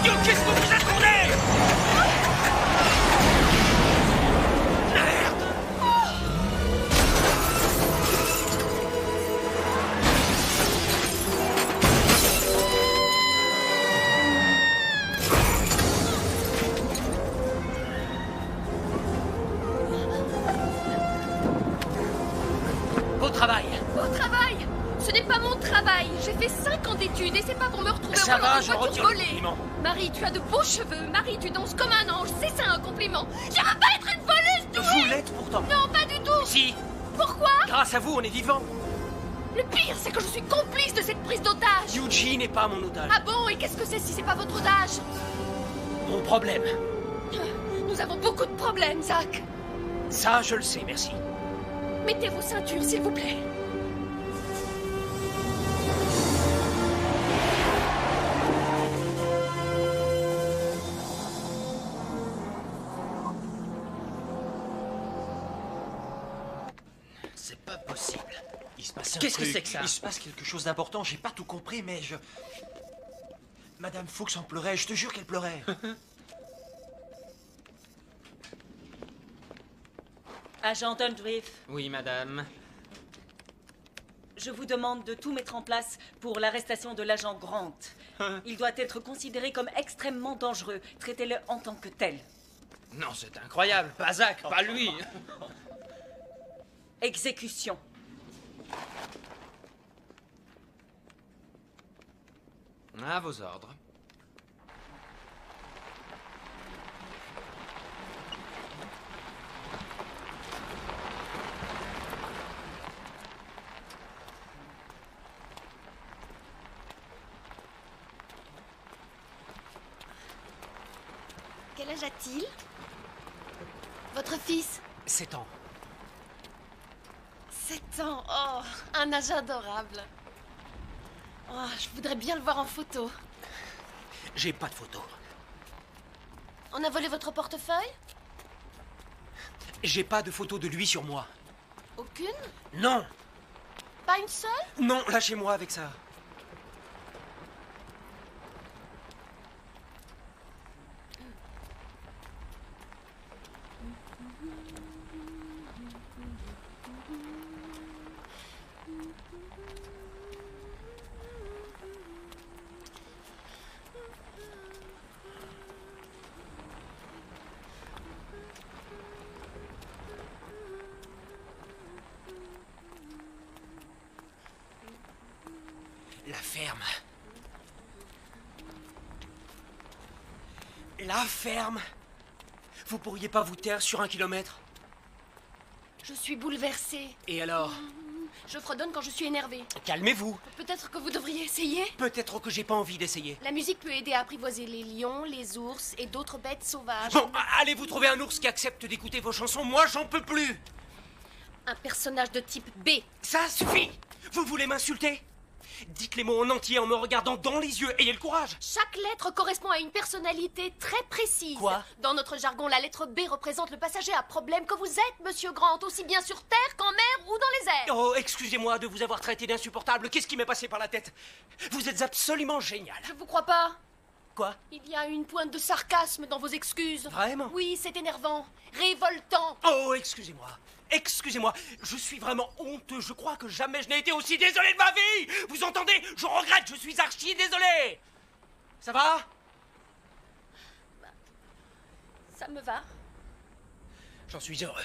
Dieu, qu'est-ce que vous attendez? Merde! Beau travail! Beau travail! Ce n'est pas mon travail. J'ai fait 5 ans d'études et c'est pas pour me retrouver Ça au volant va, de je voiture retire le volée. compliment. Marie, tu as de beaux cheveux. Marie, tu danses comme un ange. C'est ça un compliment. Je veux pas être une voleuse douée. Vous l'êtes pourtant. Non, pas du tout. Si. Pourquoi? Grâce à vous, on est vivant. Le pire, c'est que je suis complice de cette prise d'otage. Yuji n'est pas mon otage. Ah bon? Et qu'est-ce que c'est si c'est pas votre otage? Mon problème. Nous avons beaucoup de problèmes, Zach. Ça, je le sais, merci. Mettez vos ceintures, s'il vous plaît. C'est pas possible. Il se passe un Qu'est-ce que truc. c'est que ça? Il se passe quelque chose d'important. J'ai pas tout compris, mais je... Madame Fuchs en pleurait. Je te jure qu'elle pleurait. Agent Undriff, Oui, madame. je vous demande de tout mettre en place pour l'arrestation de l'agent Grant. Il doit être considéré comme extrêmement dangereux. Traitez-le en tant que tel. Non, c'est incroyable. Pas Zach, pas lui. Exécution. À vos ordres. Quel âge a-t-il? Votre fils? 7 ans. 7 ans. Oh, un âge adorable. Oh, je voudrais bien le voir en photo. J'ai pas de photo. On a volé votre portefeuille? J'ai pas de photo de lui sur moi. Aucune? Non. Pas une seule? Non, lâchez-moi avec ça. La ferme. La ferme. Vous pourriez pas vous taire sur 1 kilomètre? Je suis bouleversée. Et alors? Je fredonne quand je suis énervée. Calmez-vous. Peut-être que vous devriez essayer? Peut-être que j'ai pas envie d'essayer. La musique peut aider à apprivoiser les lions, les ours et d'autres bêtes sauvages. Bon, allez vous trouver un ours qui accepte d'écouter vos chansons. Moi, j'en peux plus. Un personnage de type B. Ça suffit. Vous voulez m'insulter? Dites les mots en entier en me regardant dans les yeux. Ayez le courage. Chaque lettre correspond à une personnalité très précise. Quoi? Dans notre jargon, la lettre B représente le passager à problème que vous êtes, monsieur Grant, aussi bien sur Terre qu'en mer ou dans les airs. Oh, excusez-moi de vous avoir traité d'insupportable. Qu'est-ce qui m'est passé par la tête? Vous êtes absolument génial. Je vous crois pas. Quoi? Il y a une pointe de sarcasme dans vos excuses. Vraiment? Oui, c'est énervant. Révoltant. Oh, excusez-moi. Excusez-moi, je suis vraiment honteux. Je crois que jamais je n'ai été aussi désolé de ma vie. Vous entendez? Je regrette, je suis archi désolé. Ça va? Ça me va. J'en suis heureux.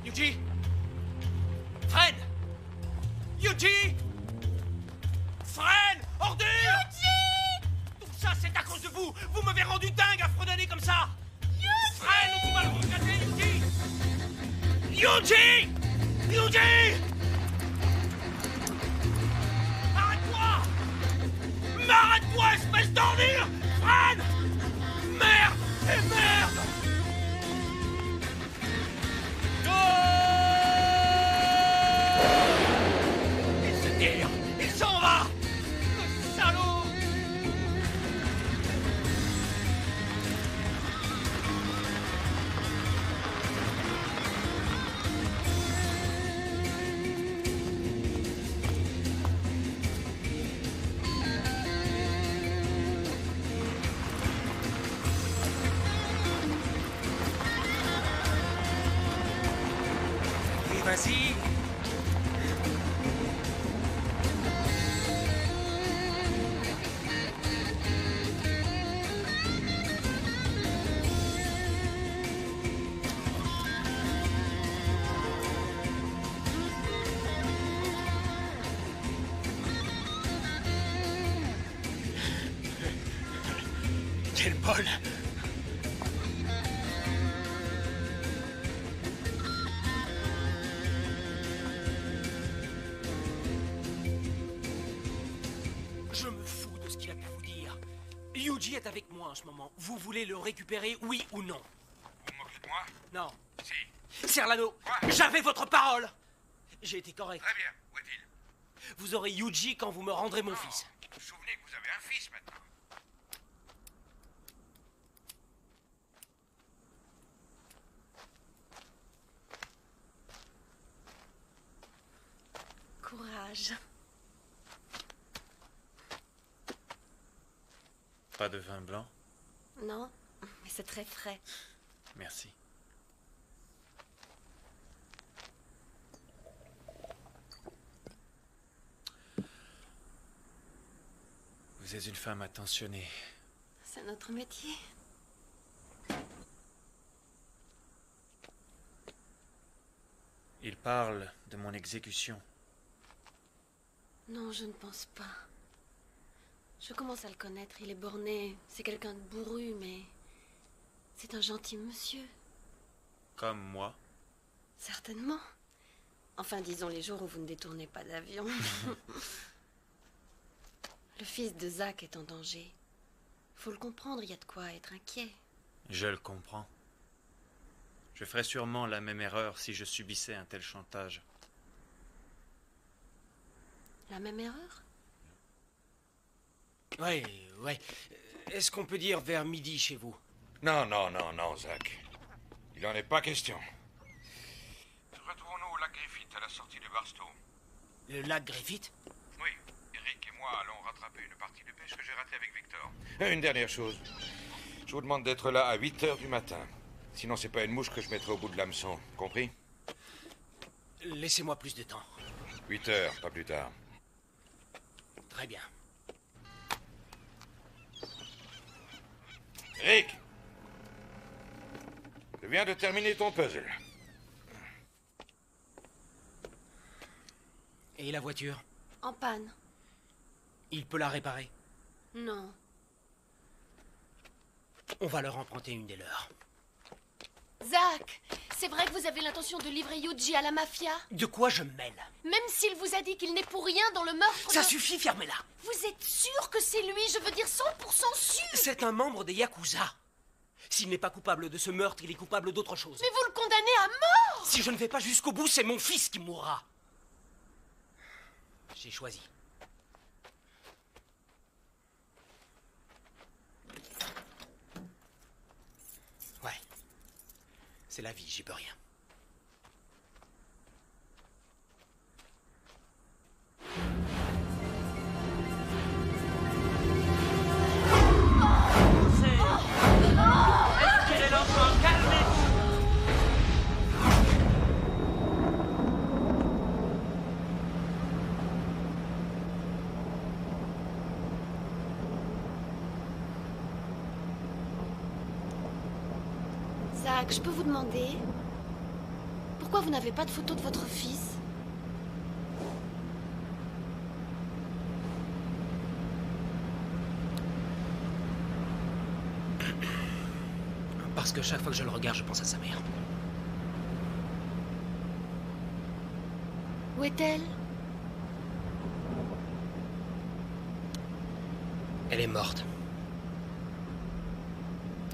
Yuji! Freine! Yuji! Freine! Ordure! Yuji! Tout ça, c'est à cause de vous. Vous m'avez rendu dingue à fredonner comme ça. Yuji! Freine ou tu vas le regretter, Yuji! Yuji! Yuji! Arrête-toi! Mais arrête-toi, espèce d'ordure! Freine! Merde! Et merde! Il se tire! Il s'en va! Le salaud! Vas-y. Quel bol! Je me fous de ce qu'il a pu vous dire. Yuji est avec moi en ce moment. Vous voulez le récupérer, oui ou non? Vous moquez de moi? Non. Si. Serlano, j'avais votre parole! J'ai été correct. Très bien. Où est-il? Vous aurez Yuji quand vous me rendrez mon fils. Vous vous souvenez que vous avez un fils maintenant? Courage. Pas de vin blanc? Non, mais c'est très frais. Merci. Vous êtes une femme attentionnée. C'est notre métier. Il parle de mon exécution. Non, je ne pense pas. Je commence à le connaître. Il est borné. C'est quelqu'un de bourru, mais c'est un gentil monsieur. Comme moi. Certainement. Enfin, disons les jours où vous ne détournez pas d'avion. Le fils de Zach est en danger. Faut le comprendre, il y a de quoi être inquiet. Je le comprends. Je ferais sûrement la même erreur si je subissais un tel chantage. La même erreur? Ouais. Est-ce qu'on peut dire vers midi chez vous? Non, Zach. Il n'en est pas question. Retrouvons-nous au lac Griffith, à la sortie de Barstow. Le lac Griffith? Oui, Eric et moi allons rattraper une partie de pêche que j'ai ratée avec Victor. Une dernière chose. Je vous demande d'être là à 8h du matin. Sinon, c'est pas une mouche que je mettrai au bout de l'hameçon. Compris? Laissez-moi plus de temps. 8h, pas plus tard. Très bien. Rick! Je viens de terminer ton puzzle. Et la voiture? En panne. Il peut la réparer? Non. On va leur emprunter une des leurs. Zach, c'est vrai que vous avez l'intention de livrer Yuji à la mafia? De quoi je me mêle? Même s'il vous a dit qu'il n'est pour rien dans le meurtre Ça de... suffit, fermez-la! Vous êtes sûr que c'est lui? Je veux dire 100% sûr! C'est un membre des Yakuza. S'il n'est pas coupable de ce meurtre, il est coupable d'autre chose. Mais vous le condamnez à mort! Si je ne vais pas jusqu'au bout, c'est mon fils qui mourra. J'ai choisi. Ouais. C'est la vie, j'y peux rien. Respirez lentement, calmez-vous. Zach, je peux vous demander pourquoi vous n'avez pas de photo de votre fils? Parce que chaque fois que je le regarde, je pense à sa mère. Où est-elle? Elle est morte.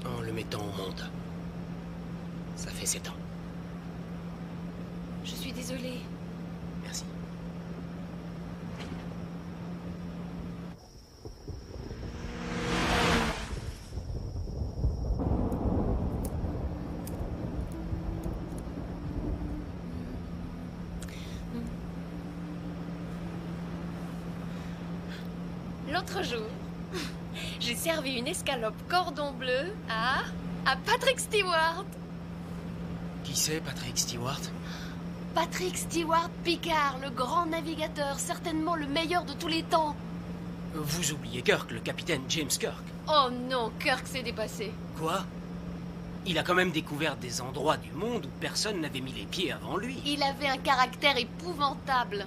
En le mettant au monde. Ça fait 7 ans. Je suis désolée. Merci. L'autre jour, j'ai servi une escalope cordon bleu à Patrick Stewart. Qui c'est, Patrick Stewart? Patrick Stewart Picard, le grand navigateur, certainement le meilleur de tous les temps. Vous oubliez Kirk, le capitaine James Kirk. Oh non, Kirk s'est dépassé. Quoi? Il a quand même découvert des endroits du monde où personne n'avait mis les pieds avant lui. Il avait un caractère épouvantable.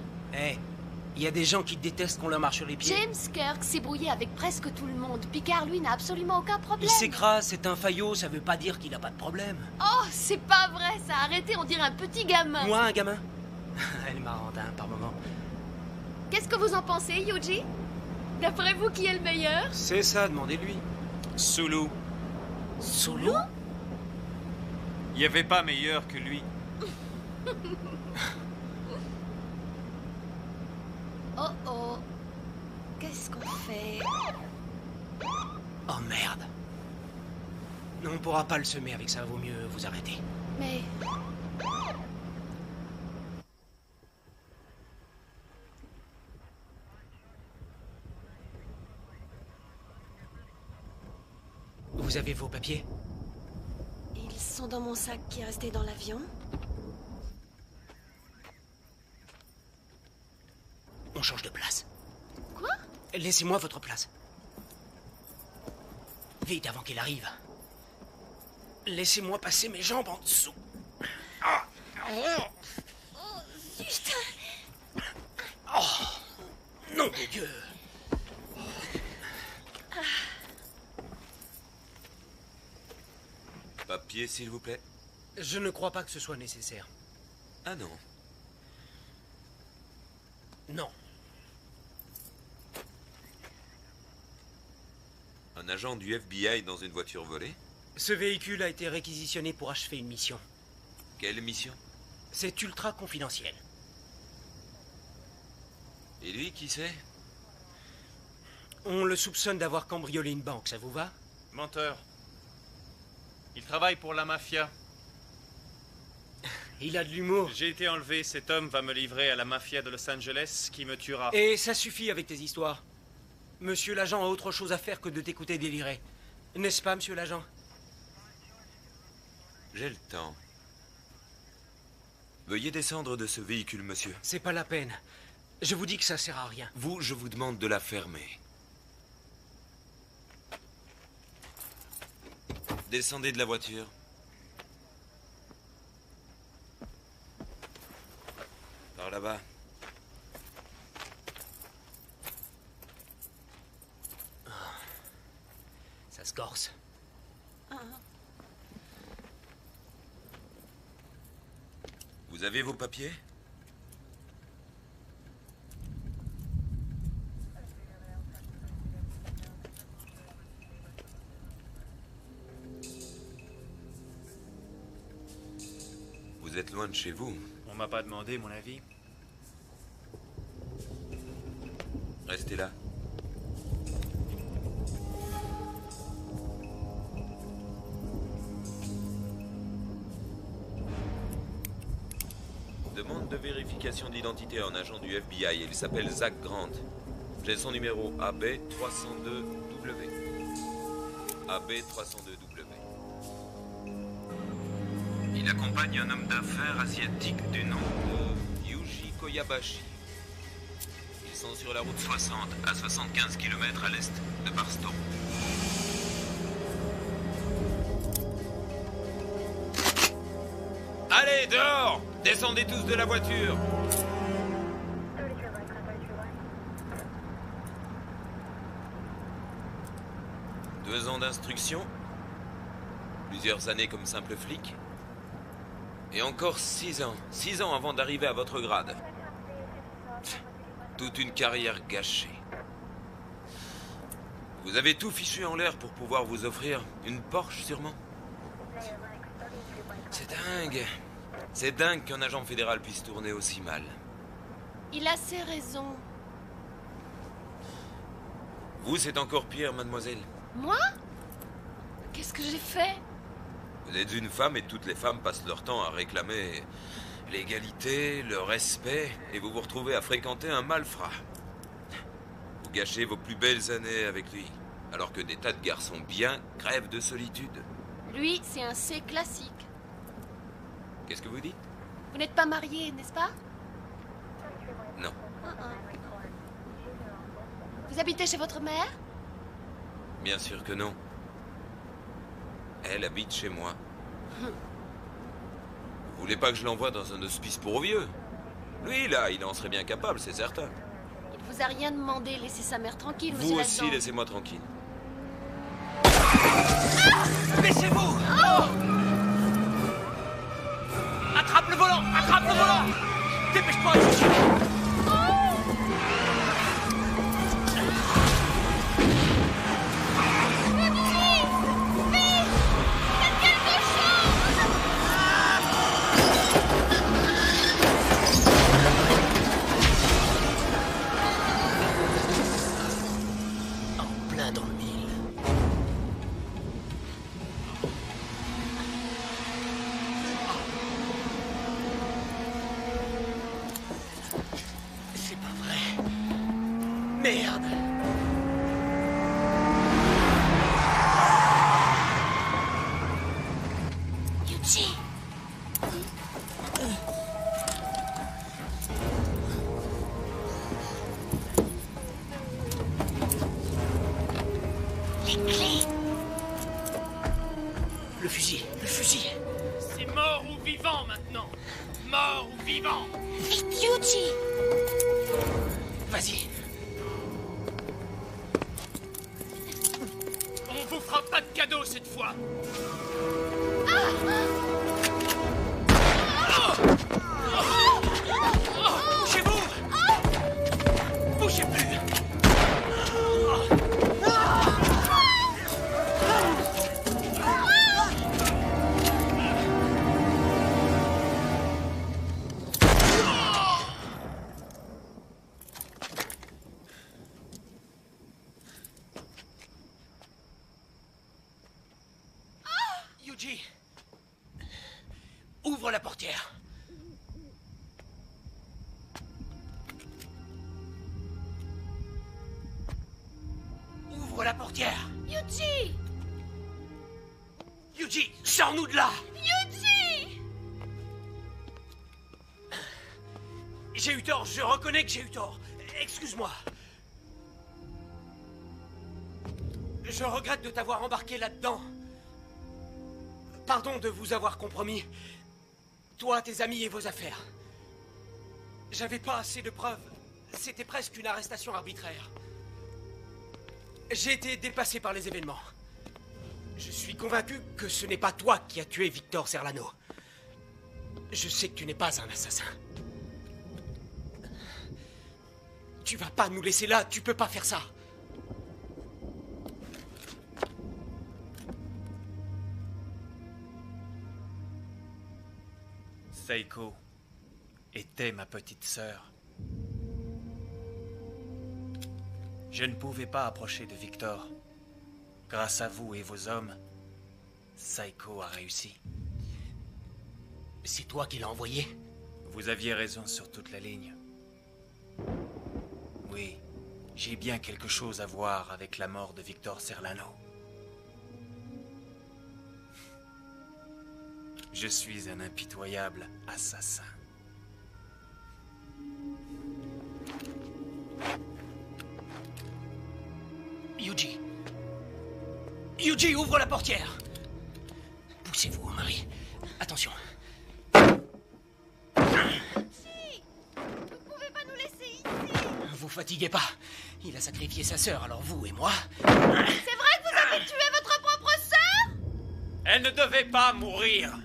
Il y a des gens qui détestent qu'on leur marche sur les pieds. James Kirk s'est brouillé avec presque tout le monde. Picard, lui, n'a absolument aucun problème. Il s'écrase, c'est un faillot, ça veut pas dire qu'il a pas de problème. Oh, c'est pas vrai, ça. Arrêtez, on dirait un petit gamin. Moi, un gamin? Elle est marrante, hein, par moment. Qu'est-ce que vous en pensez, Yuji? D'après vous, qui est le meilleur? C'est ça, demandez-lui. Sulu. Sulu? Il n'y avait pas meilleur que lui. Oh oh. Qu'est-ce qu'on fait? Oh merde. Non, on pourra pas le semer avec ça, vaut mieux vous arrêter. Mais... Vous avez vos papiers? Ils sont dans mon sac qui est resté dans l'avion. On change de place. Quoi? Laissez-moi votre place. Vite avant qu'il arrive. Laissez-moi passer mes jambes en dessous. Ah. Putain. Oh, nom de Dieu. Papier, s'il vous plaît. Je ne crois pas que ce soit nécessaire. Ah non. Non. Un agent du FBI dans une voiture volée? Ce véhicule a été réquisitionné pour achever une mission. Quelle mission? C'est ultra confidentiel. Et lui, qui c'est? On le soupçonne d'avoir cambriolé une banque, ça vous va? Menteur. Il travaille pour la mafia. Il a de l'humour. J'ai été enlevé, cet homme va me livrer à la mafia de Los Angeles qui me tuera. Et ça suffit avec tes histoires. Monsieur l'agent a autre chose à faire que de t'écouter délirer. N'est-ce pas, monsieur l'agent? J'ai le temps. Veuillez descendre de ce véhicule, monsieur. C'est pas la peine. Je vous dis que ça sert à rien. Vous, je vous demande de la fermer. Descendez de la voiture. Par là-bas. Ça se corse. Vous avez vos papiers? Vous êtes loin de chez vous. On m'a pas demandé mon avis. Restez là. Demande de vérification d'identité à un agent du FBI. Il s'appelle Zach Grant. J'ai son numéro AB302W. AB302W. Il accompagne un homme d'affaires asiatique du nom de Yuji Koyabashi. Ils sont sur la route 60, à 75 km à l'est de Barstow. Allez, dehors! Descendez tous de la voiture! Deux ans d'instruction, plusieurs années comme simple flic, et encore 6 ans. 6 ans avant d'arriver à votre grade. Toute une carrière gâchée. Vous avez tout fichu en l'air pour pouvoir vous offrir une Porsche, sûrement? C'est dingue. C'est dingue qu'un agent fédéral puisse tourner aussi mal. Il a ses raisons. Vous, c'est encore pire, mademoiselle. Moi? Qu'est-ce que j'ai fait? Vous êtes une femme et toutes les femmes passent leur temps à réclamer l'égalité, le respect, et vous vous retrouvez à fréquenter un malfrat. Vous gâchez vos plus belles années avec lui, alors que des tas de garçons bien crèvent de solitude. Lui, c'est un C classique. Qu'est-ce que vous dites? Vous n'êtes pas marié, n'est-ce pas? Non. Vous habitez chez votre mère? Bien sûr que non. Elle habite chez moi. Vous voulez pas que je l'envoie dans un hospice pour vieux? Lui, là, il en serait bien capable, c'est certain. Il vous a rien demandé, laissez sa mère tranquille, Vous monsieur aussi, là-dedans. laissez-moi tranquille. Baissez-vous! Attrape le volant! Attrape le volant! Dépêche-toi, Yuji! En plein dans le mille. C'est pas vrai. Merde! Yuji! Les clés! Le fusil! Le fusil! C'est mort ou vivant maintenant. Mort ou vivant. Vite, Yuji! Vas-y! On vous fera pas de cadeau cette fois. Bougez-vous! Bougez plus! Yuji! Ouvre la portière! Ouvre la portière! Yuji! Yuji, sors-nous de là! Yuji! J'ai eu tort, je reconnais que j'ai eu tort. Excuse-moi. Je regrette de t'avoir embarqué là-dedans. Pardon de vous avoir compromis. Toi, tes amis et vos affaires. J'avais pas assez de preuves. C'était presque une arrestation arbitraire. J'ai été dépassé par les événements. Je suis convaincu que ce n'est pas toi qui as tué Victor Serlano. Je sais que tu n'es pas un assassin. Tu vas pas nous laisser là, tu peux pas faire ça. Seiko était ma petite sœur. Je ne pouvais pas approcher de Victor. Grâce à vous et vos hommes, Seiko a réussi. C'est toi qui l'as envoyé? Vous aviez raison sur toute la ligne. Oui, j'ai bien quelque chose à voir avec la mort de Victor Serlano. Je suis un impitoyable assassin. Yuji! Yuji, ouvre la portière! Poussez-vous, Marie. Attention. Yuji! Vous pouvez pas nous laisser ici! Vous fatiguez pas. Il a sacrifié sa sœur, alors vous et moi... C'est vrai que vous avez tué votre propre sœur? Elle ne devait pas mourir.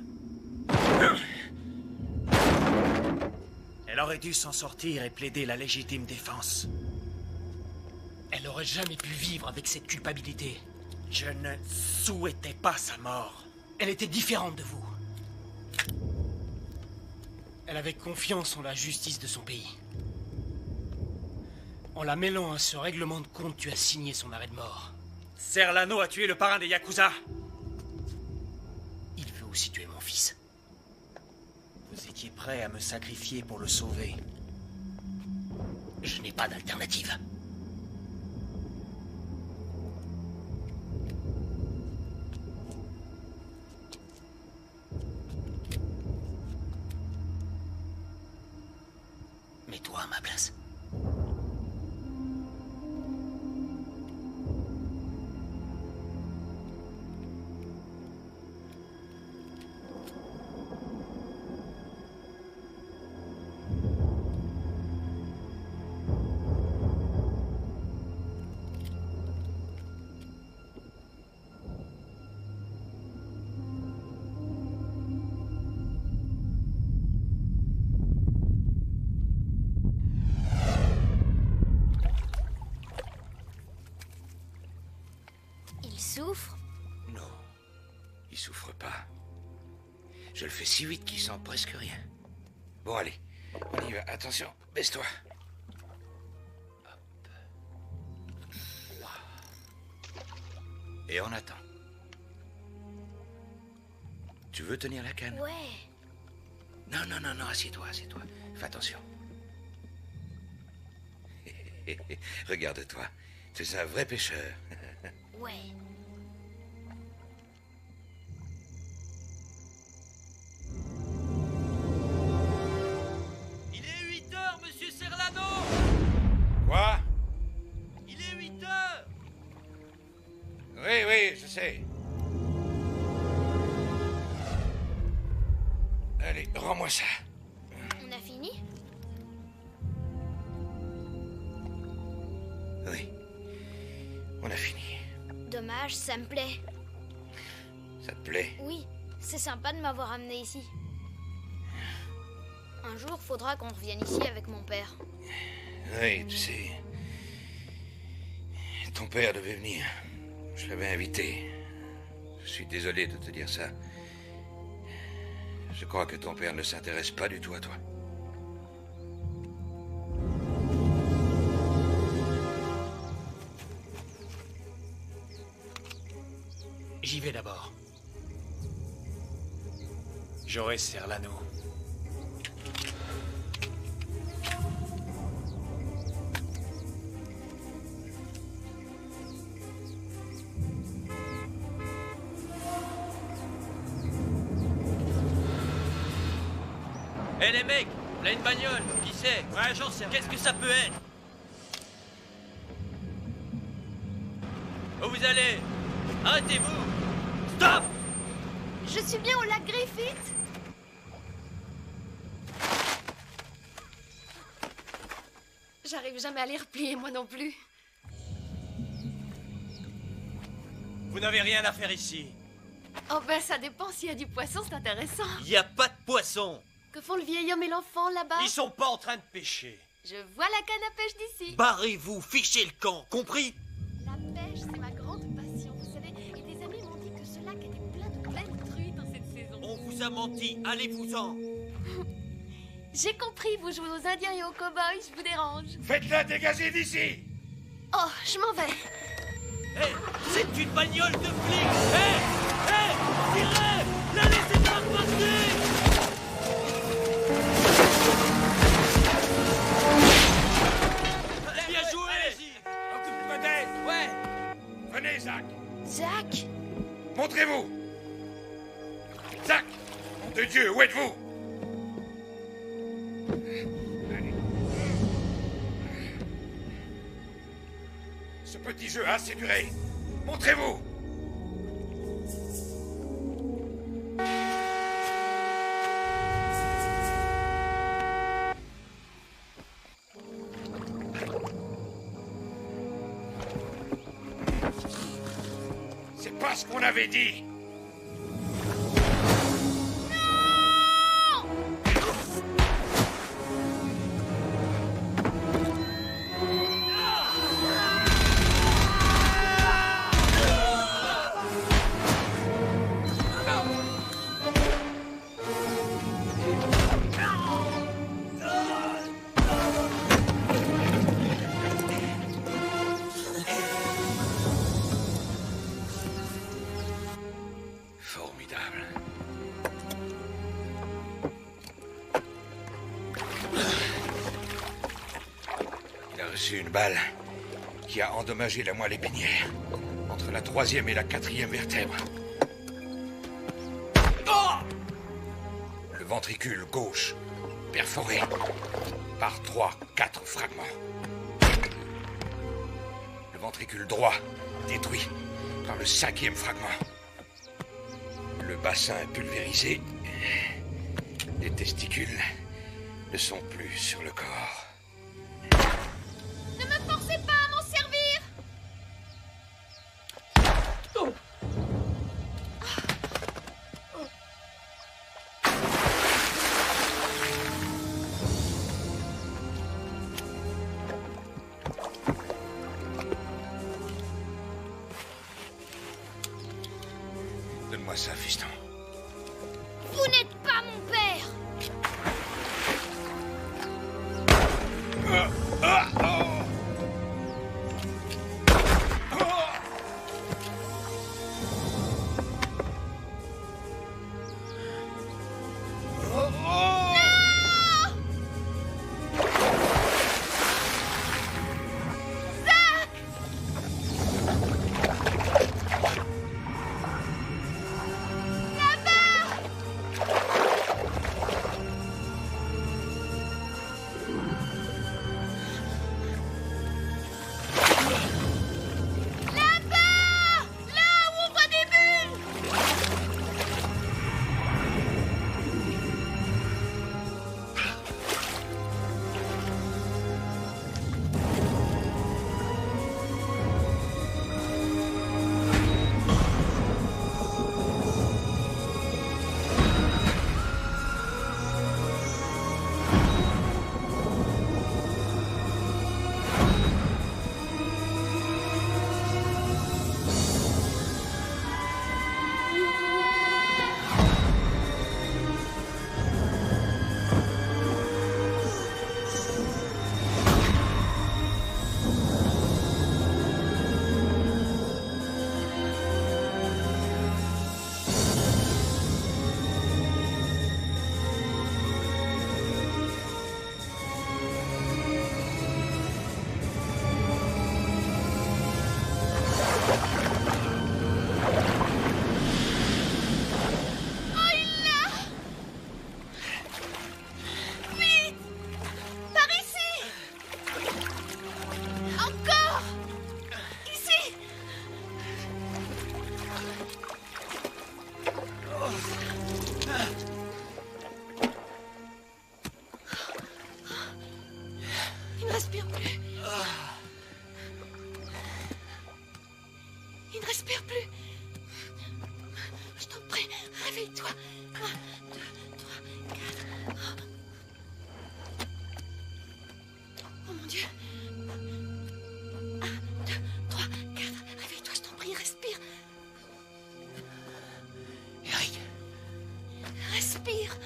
Elle aurait dû s'en sortir et plaider la légitime défense. Elle n'aurait jamais pu vivre avec cette culpabilité. Je ne souhaitais pas sa mort. Elle était différente de vous. Elle avait confiance en la justice de son pays. En la mêlant à ce règlement de compte, tu as signé son arrêt de mort. Serlano a tué le parrain des Yakuza. Il veut aussi tuer mon fils. Vous étiez prêt à me sacrifier pour le sauver. Je n'ai pas d'alternative. Mets-toi à ma place. Il souffre? Non, il souffre pas. Je le fais si vite qu'il sent presque rien. Bon, allez, on y va. Attention, baisse-toi. Hop. Et on attend. Tu veux tenir la canne? Ouais. Non, non, non, non, assieds-toi, assieds-toi. Fais attention. Regarde-toi, tu es un vrai pêcheur. Ouais. Il est 8 heures, monsieur Serlano! Quoi? Il est 8 heures! Oui, oui, je sais. Allez, rends-moi ça. On a fini? Oui, on a fini. Dommage, ça me plaît. Ça te plaît? Oui, c'est sympa de m'avoir amené ici. Un jour, faudra qu'on revienne ici avec mon père. Oui, tu sais... Ton père devait venir. Je l'avais invité. Je suis désolé de te dire ça. Je crois que ton père ne s'intéresse pas du tout à toi. J'y vais d'abord. J'aurai Serlano. Hé les mecs, là une bagnole, qui c'est? Ouais, j'en sais rien. Qu'est-ce que ça peut être? Où vous allez? Arrêtez-vous! Stop! Je suis bien au lac Griffith. J'arrive jamais à les replier, moi non plus. Vous n'avez rien à faire ici. Oh ben ça dépend, s'il y a du poisson, c'est intéressant. Y a pas de poisson! Que font le vieil homme et l'enfant là-bas? Ils sont pas en train de pêcher. Je vois la canne à pêche d'ici. Barrez-vous, fichez le camp, compris? La pêche, c'est ma grande passion, vous savez. Et des amis m'ont dit que ce lac était plein de belles truites en cette saison. On vous a menti, allez-vous-en! J'ai compris, vous jouez aux Indiens et aux cow-boys, je vous dérange. Faites-la dégager d'ici! Oh, je m'en vais. Hé, c'est une bagnole de flics! Hé! Hé! Tirez! La laissez pas passer! Bien joué! Allez-y! Occupe-toi d'elle! Ouais! Venez, Zach! Zach! Montrez-vous! Zach! Nom de Dieu, où êtes-vous? Ce petit jeu a assez duré. Montrez-vous! C'est pas ce qu'on avait dit! Formidable. Il a reçu une balle qui a endommagé la moelle épinière entre la 3e et la 4e vertèbre. Le ventricule gauche perforé. par 3-4 fragments. Le ventricule droit, détruit par le 5e fragment. Le bassin est pulvérisé. Les testicules ne sont plus sur le corps. Ne me forcez pas à m'en servir! Donne-moi ça, fiston. Vous n'êtes pas mon père! Réveille-toi. 1, 2, 3, 4. Oh mon Dieu. 1, 2, 3, 4. Réveille-toi, je t'en prie, respire. Eric. Respire.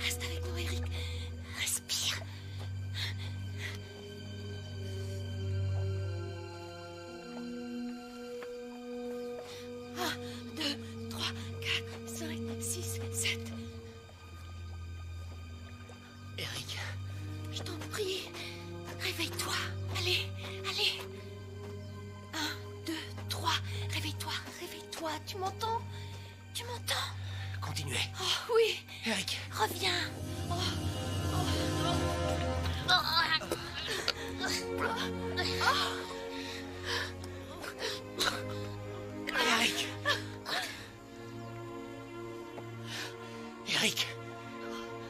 Reste avec moi, Eric. Respire. Eric. Je t'en prie. Réveille-toi. Allez, allez. 1, 2, 3. Réveille-toi, réveille-toi. Tu m'entends? Tu m'entends? Continuez. Oh oui. Eric. Reviens. Oh. Eric. Eric.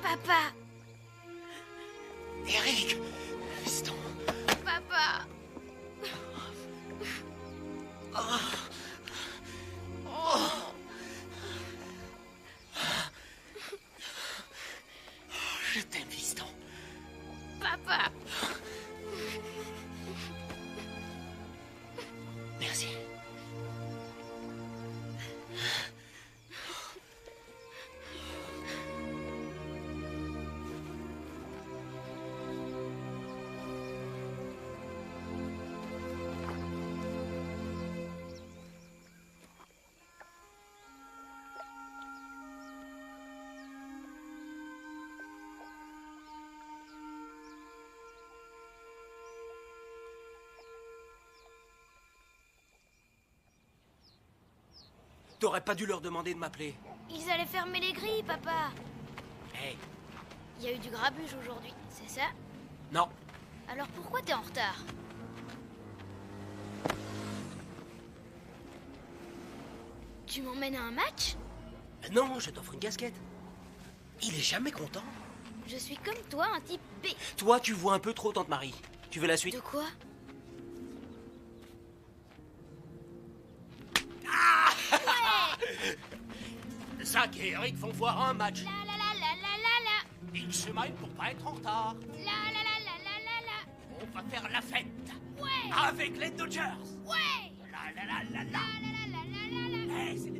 Papa. Eric. Fiston. Papa. Je t'aime, fiston. Papa. Merci. T'aurais pas dû leur demander de m'appeler. Ils allaient fermer les grilles, papa. Hey. Il y a eu du grabuge aujourd'hui, c'est ça? Non. Alors pourquoi t'es en retard? Tu m'emmènes à un match? Non, je t'offre une casquette. Il est jamais content. Je suis comme toi, un type B. Toi, tu vois un peu trop Tante Marie. Tu veux la suite? De quoi? Zack et Eric vont voir un match. La la la la la la la. Ils se maillent pour pas être en retard. La la la la la la la. On va faire la fête. Ouais. Avec les Dodgers. Ouais. La la la la la. La la la la la la la. C'est des